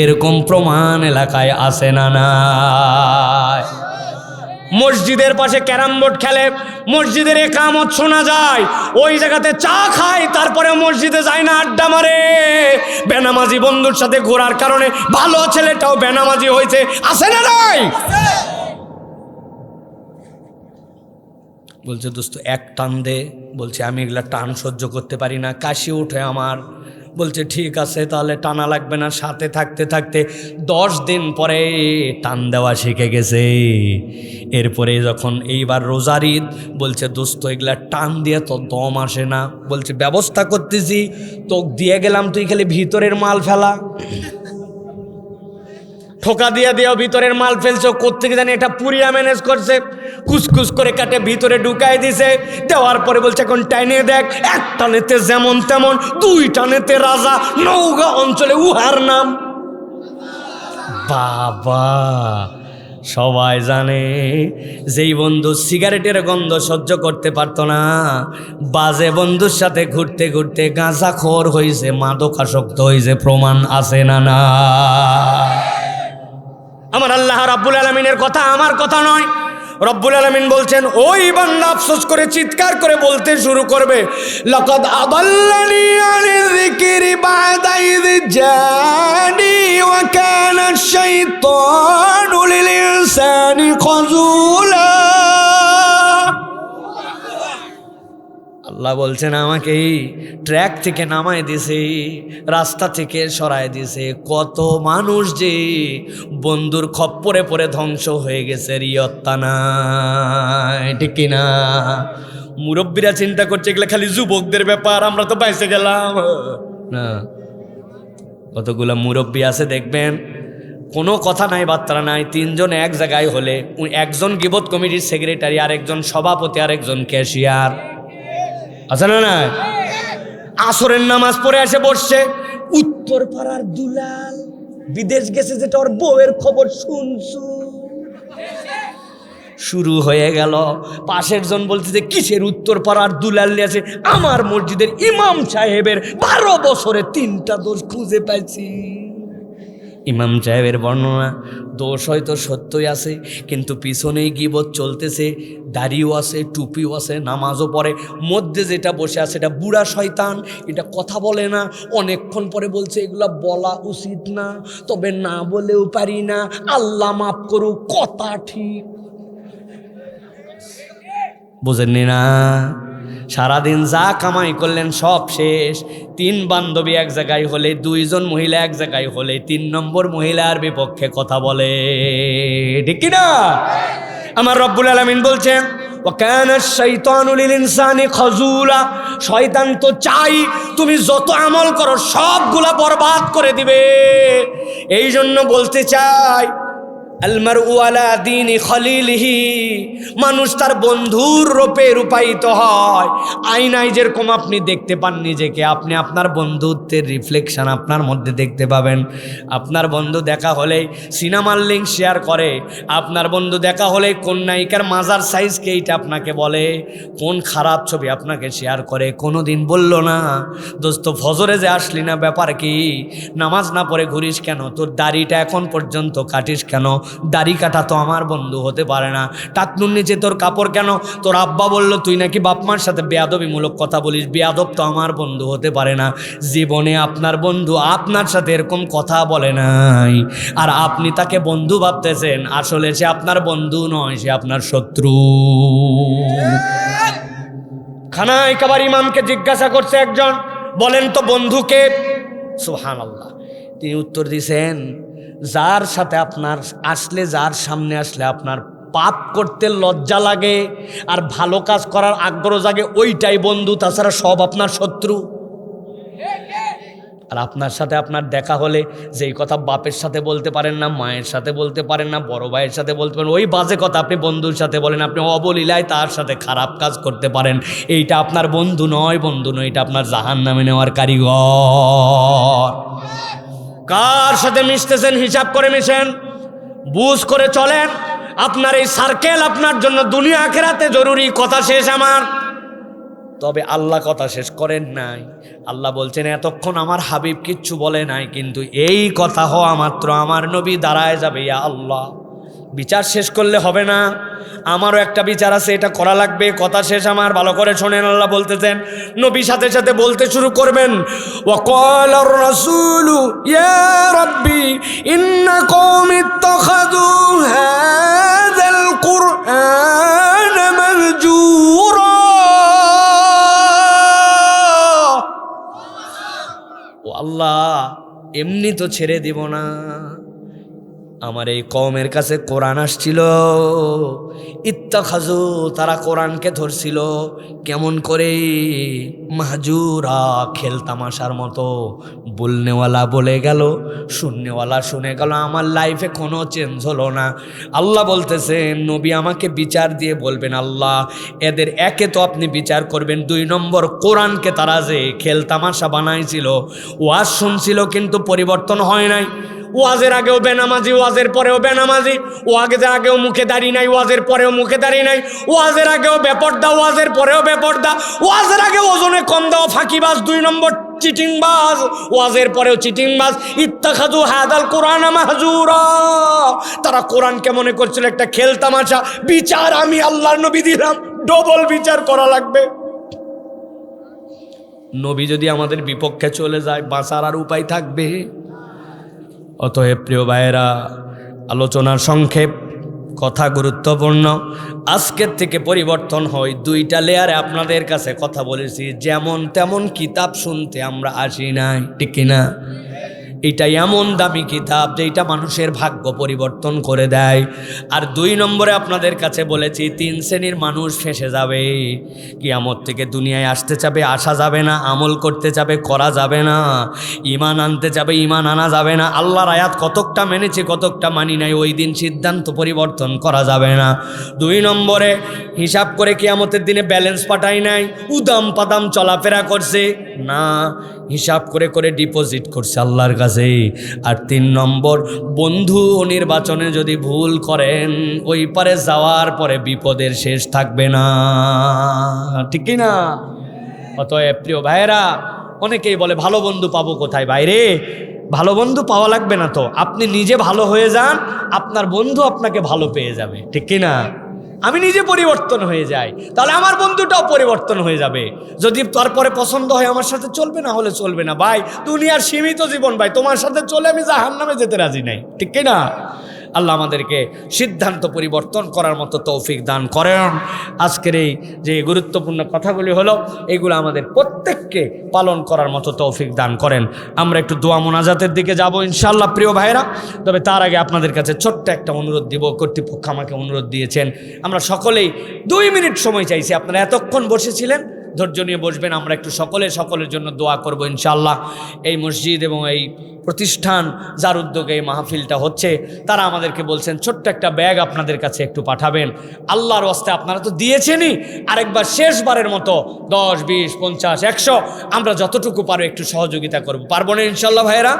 এরকম প্রমাণ এলাকায় আছে না না? মসজিদের পাশে ক্যারাম বোর্ড খেলে, মসজিদের একামত শোনা যায়, ওই জায়গাতে চা খায়, তারপরে মসজিদে যায় না, আড্ডা মারে। বেনামাজি বন্ধুর সাথে ঘোরার কারণে ভালো ছেলেটাও বেনামাজি হয়েছে, আছে না নাই? বলছে দোস্ত এক টান দে। বলছে আমি এগুলা টান সহ্য করতে পারি না, কাশি উঠে আমার। বলছে ঠিক আছে তাহলে টানা লাগবে না। সাথে থাকতে থাকতে 10 দিন পরে টান দেওয়া শিখে গেছে। এরপরে যখন এইবার রোজার ঈদ, বলছে দোস্ত এগুলা টান দিয়ে তো দম আসে না। বলছে ব্যবস্থা করতেছি, তোকে দিয়ে গেলাম, তুই খালি ভিতরের মাল ফেলা। ঠোকা দিয়া দিয়েও ভিতরের মাল ফেলছো, কোত্থেকে জানি এটা পুরিয়া ম্যানেজ করছে, কুচকুচ করে কাটে ভিতরে ঢুকাই দিছে। দেওয়ার পরে বলছে এখন টাইনে দেখ, 1 টানেতে যেমন তেমন, 2 টানেতে রাজা। নওগাঁ অঞ্চলে উহার নাম। বাবা সবাই জানে যেই বন্ধু সিগারেটের গন্ধ সহ্য করতে পারতো না, বাজে বন্ধুর সাথে ঘুরতে ঘুরতে গাঁজাখোর হয়েছে, মাদকাসক্ত হয়েছে, প্রমাণ আছে না না? আমার আল্লাহ রাব্বুল আলামিনের কথা আমার কথা নয়। রব্বুল আলামিন বলছেন, ওই বান্দা আফসোস করে চিৎকার করে বলতে শুরু করবে, লাকাদ আদাল্লানি আনি যিকরি বাদা ইয জানি ওয়া কানা আশ-শাইতানু লিল ইনসানি খাযুলা। আল্লাহ বলছেন আমাকে এই ট্র্যাক থেকে নামায় দিছে, রাস্তা থেকে সরায় দিছে। কত মানুষ যে বন্ধুর খপ্পরে পড়ে ধ্বংস হয়ে গেছে, রিয়ত্তা নাই, ঠিক কিনা? মুরব্বীরা চিন্তা করছে এগুলো খালি যুবকদের ব্যাপার, আমরা তো বাইসে গেলাম না। কতগুলো মুরব্বী আছে দেখবেন, কোনো কথা নাই, বার্তা নাই, 3 জন এক জায়গায় হলে একজন গিবত কমিটির সেক্রেটারি, আরেকজন সভাপতি, আরেকজন ক্যাশিয়ার, আছে না না? আসরের নামাজ পড়ে এসে বসছে, উত্তর পাড়ার দুলাল বিদেশ গেছে, যেটা ওর বউয়ের খবর শুনছু। শুরু হয়ে গেল। পাশের জন বলছে যে কিসের উত্তর পাড়ার দুলাল আছে, আমার মসজিদের ইমাম সাহেবের 12 বছরে 3টা দোষ খুঁজে পাইছি। ইমাম সাহেবের বর্ণনা, দোষ হয়তো সত্যই আছে, কিন্তু পিছনেই গীবত চলতেছে, দাড়িও আছে, টুপিও আছে, নামাজও পড়ে। মধ্যে যেটা বসে আছে এটা বুড়া শয়তান, এটা কথা বলে না। অনেকক্ষণ পরে বলছে এগুলা বলা উচিত না, তবে না বলেও পারি না, আল্লাহ মাফ করুক, কথা ঠিক। বুঝেননি না? সারাদিন যা কামাই করলেন সব শেষ। 3 বান্ধবী এক জায়গায় হলে, 2 জন মহিলা এক জায়গায় হলে, 3 নম্বর মহিলার বিপক্ষে কথা বলে, ঠিক কিনা? আমার রব্বুল আলামিন বলছেন, ওয়াকানা আশ-শাইতানু লিল ইনসানি খাযুলা, শয়তান তো চাই তুমি যত আমল করো সবগুলা বরবাদ করে দিবে। এই জন্য বলতে চাই, আল মারউ আলা দীনি খলিলিহি, মানুষ তার বন্ধুর রূপে রূপায়িত হয়। আয়নায় যেরকম আপনি দেখতে পান নিজেকে, আপনি আপনার বন্ধুত্বের রিফ্লেকশন আপনার মধ্যে দেখতে পাবেন। আপনার বন্ধু দেখা হলেই সিনেমার লিঙ্ক শেয়ার করে, আপনার বন্ধু দেখা হলে কোন নায়িকার মাজার সাইজকে এইটা আপনাকে বলে, কোন খারাপ ছবি আপনাকে শেয়ার করে। কোনো দিন বলল না দোস্ত ফজরে যে আসলি না, ব্যাপার কি? নামাজ না পড়ে ঘুরিস কেন? তোর দাড়িটা এখন পর্যন্ত কাটিস কেন? দাড়ি কাটা তো আমার বন্ধু হতে পারে না। টাকনুর নিচে তোর কাপড় কেন? তোর আব্বা বলল তুই নাকি বাপমার সাথে বেয়াদবিমূলক কথা বলিস, বেয়াদব তো আমার বন্ধু হতে পারে না। জীবনে আপনার বন্ধু আপনার সাথে এরকম কথা বলে নাই, আর আপনি তাকে বন্ধু ভাবতেছেন, আসলে সে আপনার বন্ধু নয়, সে আপনার শত্রু। খানায় কাবার ইমামকে জিজ্ঞাসা করছে একজন, বলেন তো বন্ধুকে? সুবহানাল্লাহ। তিনি উত্তর দিয়েছেন, যার সাথে আপনার আসলে, যার সামনে আসলে আপনার পাপ করতে লজ্জা লাগে আর ভালো কাজ করার আগ্রহ জাগে, ওইটাই বন্ধু, তাছাড়া সব আপনার শত্রু। আর আপনার সাথে আপনার দেখা হলে যেই কথা বাপের সাথে বলতে পারেন না, মায়ের সাথে বলতে পারেন না, বড় ভাইয়ের সাথে বলতে পারেন, ওই বাজে কথা আপনি বন্ধুর সাথে বলেন, আপনি অবলীলায় তার সাথে খারাপ কাজ করতে পারেন, এইটা আপনার বন্ধু নয়, বন্ধু নয়, এটা আপনার জাহান্নামে নেওয়ার কারিগর। কার সাথে মিশতেছেন হিসাব করে মিশেন, বুঝ করে চলেন। আপনার এই সার্কেল আপনার জন্য দুনিয়া আখিরাতে জরুরি। কথা শেষ আমার। তবে আল্লাহ কথা শেষ করেন নাই। আল্লাহ বলছেন এতক্ষণ আমার হাবিব কিচ্ছু বলে নাই, কিন্তু এই কথা হওয়া মাত্র আমার নবী দাঁড়ায় যাবে, ইয়া আল্লাহ। বিচার শেষ করলে হবে না, আমারও একটা বিচার আছে, এটা করা লাগবে। কথা শেষ আমার, ভালো করে শোনেন। আল্লাহ বলতেছেন, নবী সাথে সাথে বলতে শুরু করবেন, ওয়াকালার রাসূলু ইয়া রাব্বি ইন্না কওমি ইত্তাখাযু হাযাল কুরআন মাহজুরা। ও আল্লাহ, এমনি তো ছেড়ে দিব না, আমার এই কওমের কাছে কোরআন আসছিল, ইত্তাখাযু, তারা কোরআনকে ধরছিল কেমন করে? মাহজুরা, খেলতামাশার মতো। বলনেওয়ালা বলে গেল, শুননেওয়ালা শুনে গেল, আমার লাইফে কোনো চেঞ্জ হলো না। আল্লাহ বলতেছেন, নবী আমাকে বিচার দিয়ে বলবেন, আল্লাহ এদের একে তো আপনি বিচার করবেন, 2 নম্বর কোরআনকে তারা যে খেলতামাশা বানাইছিল, ওয়াজ শুনছিল কিন্তু পরিবর্তন হয় নাই। ওয়াজের আগেও বেনামাজি, ওয়াজের পরেও বেনামাজি, ওয়াজের আগেও মুখে দাড়ি নাই, ওয়াজের পরেও মুখে দাড়ি নাই, ওয়াজের আগেও বেপরদা, ওয়াজের পরেও বেপরদা, ওয়াজের আগে ওজনে কম দেওয়া ফাঁকিবাজ, 2 নম্বর চিটিংবাজ, ওয়াজের পরেও চিটিংবাজ। ইত্তাখাযু হাযাল কুরআন মাহজুরা, তারা কোরআনকে মনে করছিল একটা খেলতামাশা। বিচার আমি আল্লাহর নবী দিলাম, ডবল বিচার করা লাগবে। নবী যদি আমাদের বিপক্ষে চলে যায়, বাঁচার আর উপায় থাকবে? অতএব প্রিয় ভাইয়েরা, আলোচনার সংক্ষেপ, কথা গুরুত্বপূর্ণ। আজকের থেকে পরিবর্তন হয়, 2টা লেয়ারে আপনাদের কাছে কথা বলেছি। যেমন তেমন কিতাব শুনতে আমরা আসি নাই, ঠিক কিনা? এটা এমন দামি কিতাব যেটা মানুষের ভাগ্য পরিবর্তন করে দেয়। আর 2 নম্বরে আপনাদের কাছে বলেছি, 3 শ্রেণীর মানুষ ফেঁসে যাবে। কিয়ামত থেকে দুনিয়ায় আসতে চাবে, আসা যাবে না। আমল করতে চাবে, করা যাবে না। ঈমান আনতে চাবে, ঈমান আনা যাবে না। আল্লাহর আয়াত কতকটা মেনেছে, কতকটা মানি নাই, ওই দিন সিদ্ধান্ত পরিবর্তন করা যাবে না। 2 নম্বরে হিসাব করে কিয়ামতের দিনে ব্যালেন্স পাঠাই নাই, উদাম পাদাম চলাফেরা করছে না, হিসাব করে করে ডিপোজিট করছে আল্লাহর কাছে। আর 3 নম্বর, বন্ধু নির্বাচনে যদি ভুল করেন, ওই পারে যাওয়ার পরে বিপদের শেষ থাকবে না, ঠিক না? অতএব প্রিয় ভাইয়েরা, অনেকেই বলে ভালো বন্ধু পাবো কোথায়? বাইরে ভালো বন্ধু পাওয়া লাগবে না তো, আপনি নিজে ভালো হয়ে যান, আপনার বন্ধু আপনাকে ভালো পেয়ে যাবে, ঠিক কিনা? আমি নিজে পরিবর্তন হয়ে যাই, তাহলে আমার বন্ধুটাও পরিবর্তন হয়ে যাবে। যদি তারপরে পছন্দ হয় আমার সাথে চলবে, না হলে চলবে না। ভাই দুনিয়ার সীমিত জীবন, ভাই তোমার সাথে চলে আমি জাহান্নামে যেতে রাজি নাই, ঠিক কিনা? আল্লাহ আমাদেরকে সিদ্ধান্ত পরিবর্তন করার মতো তৌফিক দান করেন। আজকের এই যে গুরুত্বপূর্ণ কথাগুলি হলো, এগুলো আমাদের প্রত্যেককে পালন করার মতো তৌফিক দান করেন। আমরা একটু দোয়া মোনাজাতের দিকে যাব ইনশাআল্লাহ প্রিয় ভাইরা। তবে তার আগে আপনাদের কাছে ছোট্ট একটা অনুরোধ দিব। কর্তৃপক্ষ আমাকে অনুরোধ দিয়েছেন, আমরা সকলেই 2 মিনিট সময় চাইছি। আপনারা এতক্ষণ বসেছিলেন, ধৈর্য নিয়ে বসবেন। আমরা একটু সকলের জন্য দোয়া করব ইনশাআল্লাহ। এই মসজিদ এবং এই প্রতিষ্ঠান যার উদ্যোগে এই মাহফিলটা হচ্ছে, তারা আমাদেরকে বলছেন ছোট্ট একটা ব্যাগ আপনাদের কাছে একটু পাঠাবেন। আল্লাহর ওয়াস্তে আপনারা তো দিয়েছেনই, আরেকবার শেষবারের মতো 10, 20, 50, 100 আমরা যতটুকু পারো একটু সহযোগিতা করব। পারবো না ইনশাআল্লাহ ভাইয়েরা?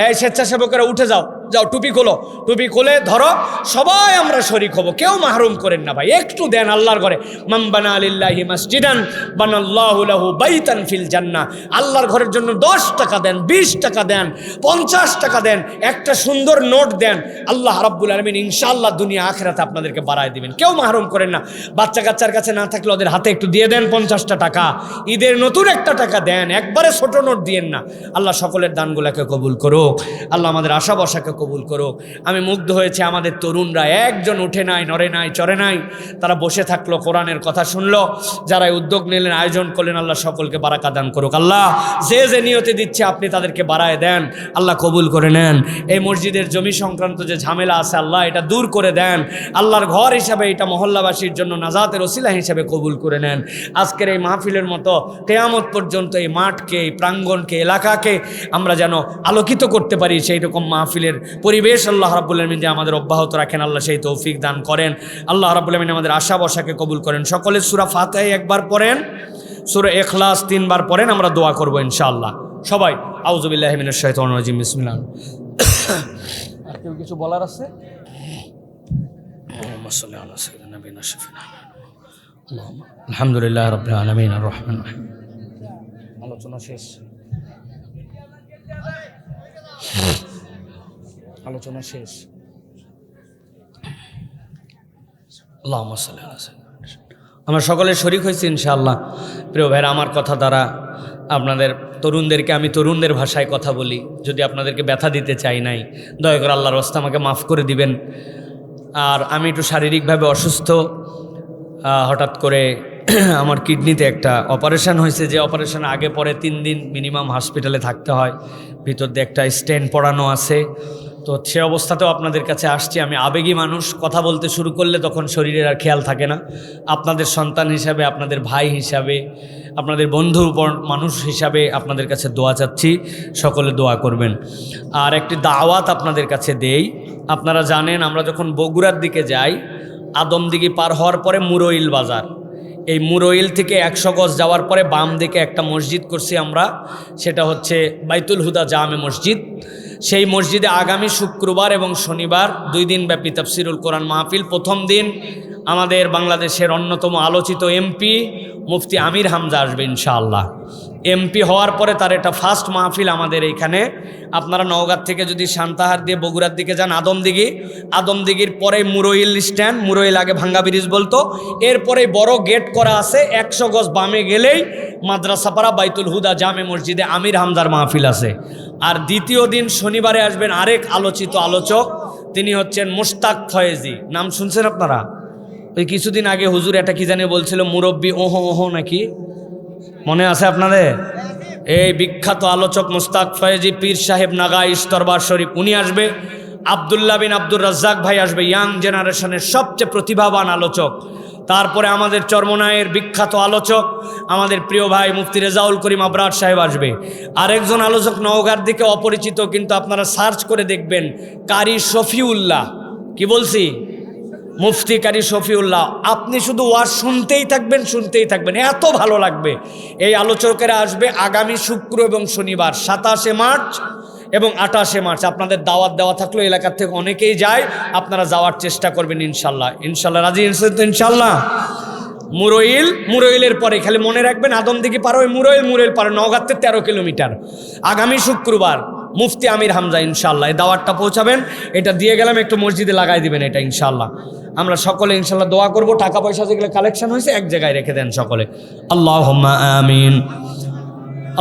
এই স্বেচ্ছাসেবকেরা উঠে যাও, যাও টুপি খোলো, টুপি খুলে ধরো, সবাই আমরা শরীক হব, কেউ মাহরুম করেন না ভাই, একটু দেন আল্লাহর ঘরে। মান বানা লিল্লাহি মাসজিদান বানাল্লাহু লাহু বাইতান ফিল জান্নাহ। আল্লাহর ঘরের জন্য 10 টাকা দেন, 20 টাকা দেন, 50 টাকা দেন, একটা সুন্দর নোট দেন, আল্লাহ রাব্বুল আলামিন ইনশাআল্লাহ দুনিয়া আখিরাতে আপনাদেরকে বাড়ায় দিবেন। কেউ মাহরুম করেন না। বাচ্চা কাচ্চার কাছে না থাকলে ওদের হাতে একটু দিয়ে দেন 50টা টাকা, ঈদের নতুন একটা টাকা দেন, একবারে ছোট নোট দিয়েন না। আল্লাহ সকলের দানগুলোকে কবুল করুক, আল্লাহ আমাদের আশা বসাকে কবুল করুক। আমি মুগ্ধ হয়েছে, আমাদের তরুণরা একজন উঠে নাই, নড়ে নাই, চড়ে নাই, তারা বসে থাকলো, কোরআনের কথা শুনলো। যারা উদ্যোগ নিলেন, আয়োজন করলেন, আল্লাহ সকলকে বারাকা দান করুক। আল্লাহ যে যে নিয়তে দিচ্ছে আপনি তাদেরকে বাড়ায় দেন, আল্লাহ কবুল করে নেন। এই মসজিদের জমি সংক্রান্ত যে ঝামেলা আছে আল্লাহ এটা দূর করে দেন। আল্লাহর ঘর হিসাবে এটা মহল্লাবাসীর জন্য নাজাতের ওসিলা হিসাবে কবুল করে নেন। আজকের এই মাহফিলের মতো কিয়ামত পর্যন্ত এই মাঠকে, এই প্রাঙ্গণকে, এলাকাকে আমরা যেন আলোকিত করতে পারি, সেই রকম মাহফিলের পরিবেশ আল্লাহ রাব্বুল আলামিন যে আমাদের অব্যাহত রাখেন, আল্লাহ সেই তৌফিক দান করেন। আল্লাহ রাব্বুল আলামিন আমাদের আশা বসাকে কবুল করেন। সকলে সূরা ফাতিহা একবার পড়েন, সূরা ইখলাস 3 বার পড়েন, আমরা দোয়া করব ইনশাআল্লাহ। সবাই আউযু বিল্লাহি মিনাশ শাইতানির রাজিম, বিসমিল্লাহ। আর কেউ কিছু বলার আছে? আল্লাহুম্মা সাল্লি আলা সাইয়্যিদিনা নাবিয়িনা শাফিনা আল্লাহুম্মা আলহামদুলিল্লাহি রাব্বিল আলামিন আর রহমানির রহিম। আলোচনা শেষ, আলোচনা শেষ। আল্লাহুম্মা সাল্লি আলা সাইয়্যিদিনা, আমরা সকলে শরীক হয়েছি ইনশাআল্লাহ। প্রিয় ভাইরা, আমার কথা দ্বারা আপনাদের তরুণদেরকে, আমি তরুণদের ভাষায় কথা বলি, যদি আপনাদেরকে ব্যথা দিতে চাই নাই, দয়া করে আল্লাহর রাস্তায় আমাকে মাফ করে দিবেন। আর আমি একটু শারীরিকভাবে অসুস্থ, হঠাৎ করে আমার কিডনিতে একটা অপারেশন হয়েছে, যে অপারেশন আগে পরে 3 দিন মিনিমাম হসপিটালে থাকতে হয়, ভিতর দিয়ে একটা স্টেন্ট পড়ানো আছে। তো সে অবস্থাতেও আপনাদের কাছে আসছি। আমি আবেগী মানুষ, কথা বলতে শুরু করলে তখন শরীরের আর খেয়াল থাকে না। আপনাদের সন্তান হিসাবে, আপনাদের ভাই হিসাবে, আপনাদের বন্ধু মানুষ হিসাবে আপনাদের কাছে দোয়া চাচ্ছি, সকলে দোয়া করবেন। আর একটি দাওয়াত আপনাদের কাছে দেই। আপনারা জানেন আমরা যখন বগুড়ার দিকে যাই, আদমদিঘি পার হওয়ার পরে মুরইল বাজার, এই মুরইল থেকে 100 গজ যাওয়ার পরে বাম দিকে একটা মসজিদ করছি আমরা, সেটা হচ্ছে বাইতুল হুদা জামে মসজিদ। সেই মসজিদে আগামী শুক্রবার এবং শনিবার 2 দিন ব্যাপী তাফসিরুল কোরআন মাহফিল। প্রথম দিন আমাদের বাংলাদেশের অন্যতম আলোচিত এমপি মুফতি আমির হামজা আসবে ইনশাআল্লাহ। এমপি হওয়ার পরে তার এটা ফার্স্ট মাহফিল আমাদের এইখানে। আপনারা নওগাঁ থেকে যদি সান্তাহার দিয়ে বগুড়ার দিকে যান, আদমদিঘির পরে মুরইল স্ট্যান্ড, মুরইল আগে ভাঙ্গা ব্রিজ বলতো, এরপরে বড় গেট করা আছে, 100 গজ বামে গেলেই মাদ্রাসাপাড়া বাইতুল হুদা জামে মসজিদে আমির হামজার মাহফিল আছে। আর দ্বিতীয় দিন শনিবারে আসবেন আরেক আলোচিত আলোচক, তিনি হচ্ছেন মুশতাক ফয়েজি। নাম শুনছেন আপনারা? ওই কিছুদিন আগে হুজুর এটা কি জানি বলছিল, মুরব্বী ওহো ওহো নাকি, মনে আছে আপনাদের? এই বিখ্যাত আলোচক মুশতাক ফয়েজি, পীর সাহেব নাগাইশ দরবার শরীফ, উনি আসবে। আব্দুল্লাহ বিন আব্দুর রাজ্জাক ভাই আসবে, ইয়াং জেনারেশনের সবচেয়ে প্রতিভাবান আলোচক। তারপরে আমাদের চরমনায়ের বিখ্যাত আলোচক আমাদের প্রিয় ভাই মুফতি রেজাউল করিম আবরার সাহেব আসবে। আরেকজন আলোচক নওগাঁর দিকে অপরিচিত, কিন্তু আপনারা সার্চ করে দেখবেন, কারি শফিউল্লাহ। কি বলছি? মুফতি কারি শফিউল্লাহ। আপনি শুধু ওয়াজ শুনতেই থাকবেন, এত ভালো লাগবে। এই আলোচকেরা আসবে আগামী শুক্র এবং শনিবার 27 মার্চ এবং 28 মার্চ। আপনাদের দাওয়াত দেওয়া থাকলো, এলাকার থেকে অনেকেই যায়, আপনারা যাওয়ার চেষ্টা করবেন ইনশাল্লাহ। রাজি তো ইনশাল্লাহ। মুরইলের পরে খালি মনে রাখবেন, আদমদিঘি পার ওই মুরইল পারে, নওগাঁতে 13 কিলোমিটার। আগামী শুক্রবার মুফতি আমির হামজা ইনশাল্লাহ। এই দাওয়াতটা পৌঁছাবেন, এটা দিয়ে গেলাম, একটু মসজিদে লাগাই দিবেন এটা ইনশাল্লাহ। আমরা সকলে ইনশাল্লাহ দোয়া করব। টাকা পয়সা যেগুলো কালেকশন হয়েছে এক জায়গায় রেখে দেন সকলে। আল্লাহুম্মা আমিন।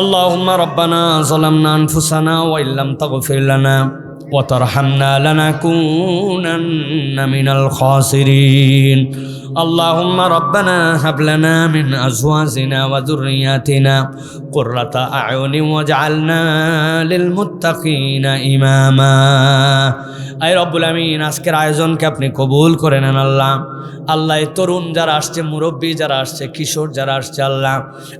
আল্লাহুম্মা রব্বানা যালামনা আনফুসানা ওয়া ইল্লাম তাগফির লানা ওয়া তারহামনা লানাকুনান্না মিনাল খাসিরিন। আল্লাহুম্মা রব্বানা হাব লানা মিন আজওয়াজিনা ওয়া যুররিয়াতিনা কুররাতা আ'য়ুনিন ওয়াজআলনা লিল মুত্তাকিনা ইমামা। আয় রব্বুল আমিন, আজকের আয়োজনকে আপনি কবুল করে নেন আল্লাহ। আল্লাহ এই তরুণ যারা আসছে, মুরব্বী যারা আসছে, কিশোর যারা আসছে,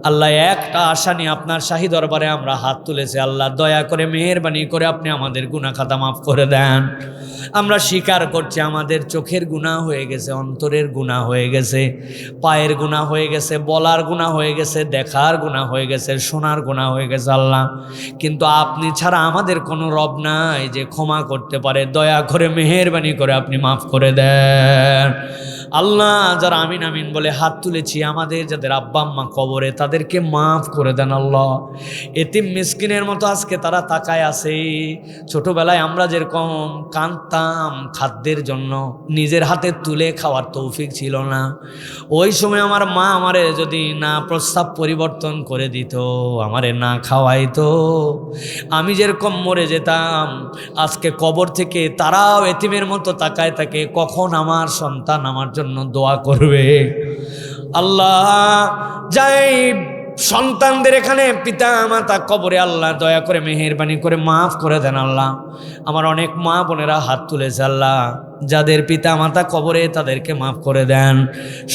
আল্লাহ একটা আশা নিয়ে আপনার শাহী দরবারে আমরা হাত তুলেছি। আল্লাহ দয়া করে মেহেরবানি করে আপনি আমাদের গুনাহ খাতা মাফ করে দেন। আমরা স্বীকার করছি আমাদের চোখের গুনাহ হয়ে গেছে, অন্তরের গুনাহ হয়ে গেছে, পায়ের গুনাহ হয়ে গেছে, বলার গুনাহ হয়ে গেছে, দেখার গুনাহ হয়ে গেছে, শোনার গুনাহ হয়ে গেছে আল্লাহ। কিন্তু আপনি ছাড়া আমাদের কোনো রব নাই যে ক্ষমা করতে পারে। দয়া করে মেহেরবানি করে আপনি মাফ করে দেন আল্লাহ যারা আমিন আমিন বলে হাত তুলেছি, আমাদের যাদের আব্বা আম্মা কবরে, তাদেরকে মাফ করে দেন আল্লাহ। এতিম মিসকিনের মতো আজকে তারা তাকায় আছে। ছোটবেলায় আমরা যেরকম কাঁদতাম খাদ্যের জন্য, নিজের হাতে তুলে খাওয়ার তৌফিক ছিল না, ওই সময় আমার মা আমারে যদি না প্রস্তাব পরিবর্তন করে দিত, আমারে না খাওয়াইতো, আমি যেরকম মরে যেতাম। আজকে কবর থেকে তারাও এতিমের মতো তাকায় থাকে, কখন আমার সন্তান আমার জন্য দোয়া করবে। আল্লাহ যাই সন্তানদের এখানে পিতা মাতা কবরে, আল্লাহ দয়া করে মেহেরবানি করে মাফ করে দেন আল্লাহ। আমার অনেক মা বোনেরা হাত তুলেছে আল্লাহ, যাদের পিতা মাতা কবরে তাদেরকে মাফ করে দেন।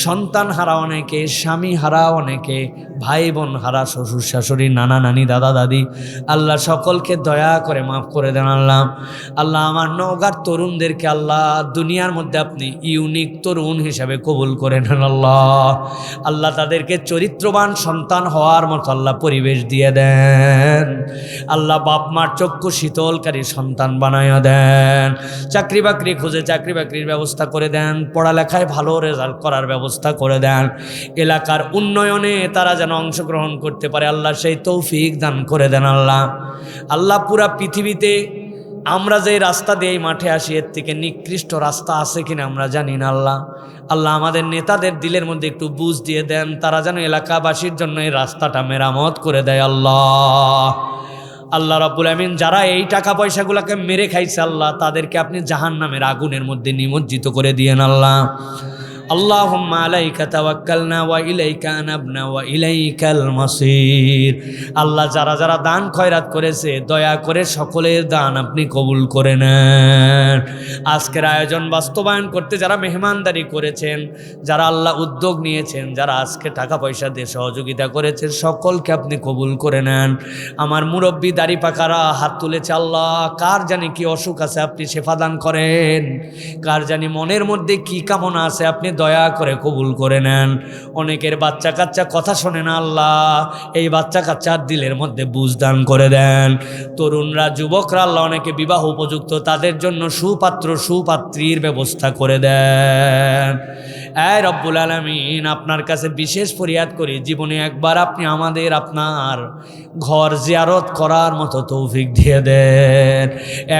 সন্তান হারা অনেকে, স্বামী হারা অনেকে, ভাই বোন হারা, শ্বশুর শাশুড়ি, নানা নানি, দাদা দাদি, আল্লাহ সকলকে দয়া করে মাফ করে দেন আল্লাহ। আল্লাহ আমার নওগাঁর তরুণদেরকে আল্লাহ দুনিয়ার মধ্যে আপনি ইউনিক তরুণ হিসাবে কবুল করে নেন আল্লাহ। আল্লাহ তাদেরকে চরিত্রবান সন্তান হওয়ার মতো আল্লাহ পরিবেশ দিয়ে দেন আল্লাহ। বাপ মার চক্ষু শীতলকারী সন্তান বানাইয়া দেন। চাকরি বাকরি খুঁজে চাকরি বাকরির ব্যবস্থা করে দেন। পড়ালেখায় ভালো রেজাল্ট করার ব্যবস্থা করে দেন। এলাকার উন্নয়নে তারা যেন অংশগ্রহণ করতে পারে আল্লাহ, সেই তৌফিক দান করে দেন আল্লাহ। আল্লাহ পুরা পৃথিবীতে আমরা যে রাস্তা দিয়ে এই মাঠে আসি, এর থেকে নিকৃষ্ট রাস্তা আছে কিনা আমরা জানি না আল্লাহ। আল্লাহ আমাদের নেতাদের দিলের মধ্যে একটু বুঝ দিয়ে দেন, তারা যেন এলাকাবাসীর জন্য এই রাস্তাটা মেরামত করে দেয় আল্লাহ। আল্লাহ রাব্বুল আমিন যারা এই টাকা পয়সাগুলোকে মেরে খাইছে আল্লাহ, তাদেরকে আপনি জাহান্নামের আগুনের মধ্যে নিমজ্জিত করে দিয়েন আল্লাহ। আল্লাহুম্মা আলাইকা তাওয়াক্কালনা ওয়া ইলাইকা আনাবনা ওয়া ইলাইকাল মাসির। আল্লাহ যারা যারা দান খয়রাত করেছে, দয়া করে সকলের দান আপনি কবুল করে নেন। আজকের আয়োজন বাস্তবায়ন করতে যারা মেহমানদারি করেছেন, যারা আল্লাহ উদ্যোগ নিয়েছেন, যারা আজকে টাকা পয়সা দিয়ে সহযোগিতা করেছেন, সকলকে আপনি কবুল করে নেন। আমার মুরব্বী দাড়ি পাকারা হাত তুলেছে আল্লাহ, কার জানি কি অসুখ আছে আপনি শেফা দান করেন, কার জানি মনের মধ্যে কি কামনা আছে আপনি দয়া করে কবুল করে নেন। অনেকের বাচ্চা কাচ্চা কথা শোনে না আল্লাহ, এই বাচ্চা কাচ্চার দিলের মধ্যে বুঝ দান করে দেন। তরুণরা যুবকরা আল্লাহ অনেকে বিবাহ উপযুক্ত, তাদের জন্য সুপাত্র সুপাত্রীর ব্যবস্থা করে দেন। এই রব্বুল আলামিন আপনার কাছে বিশেষ ফরিয়াদ করি, জীবনে একবার আপনি আমাদের আপনার ঘর জিয়ারত করার মতো তৌফিক দিয়ে দেন।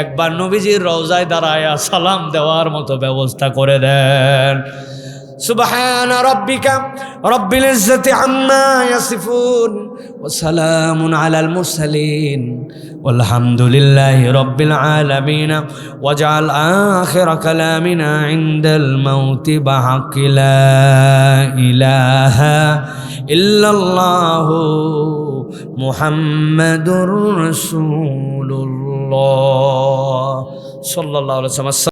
একবার নবীজির রওজায় দাঁড়ায় সালাম দেওয়ার মতো ব্যবস্থা করে দেন। সুবহান রাব্বিকা রব্বিল ইজ্জাতি আম্মা ইয়াসিফুন ওয়া সালামুন আলাল মুরসালিন ওয়ালহামদুলিল্লাহি রাব্বিল আলামিন। ওয়াজআল আখিরা কালামিনা ইনদাল মাউতি বিহাক্কি লা ইলাহা ইল্লাল্লাহু মুহাম্মাদুর রাসূলুল্লাহ সাল্লাল্লাহু আলাইহি ওয়াসাল্লাম।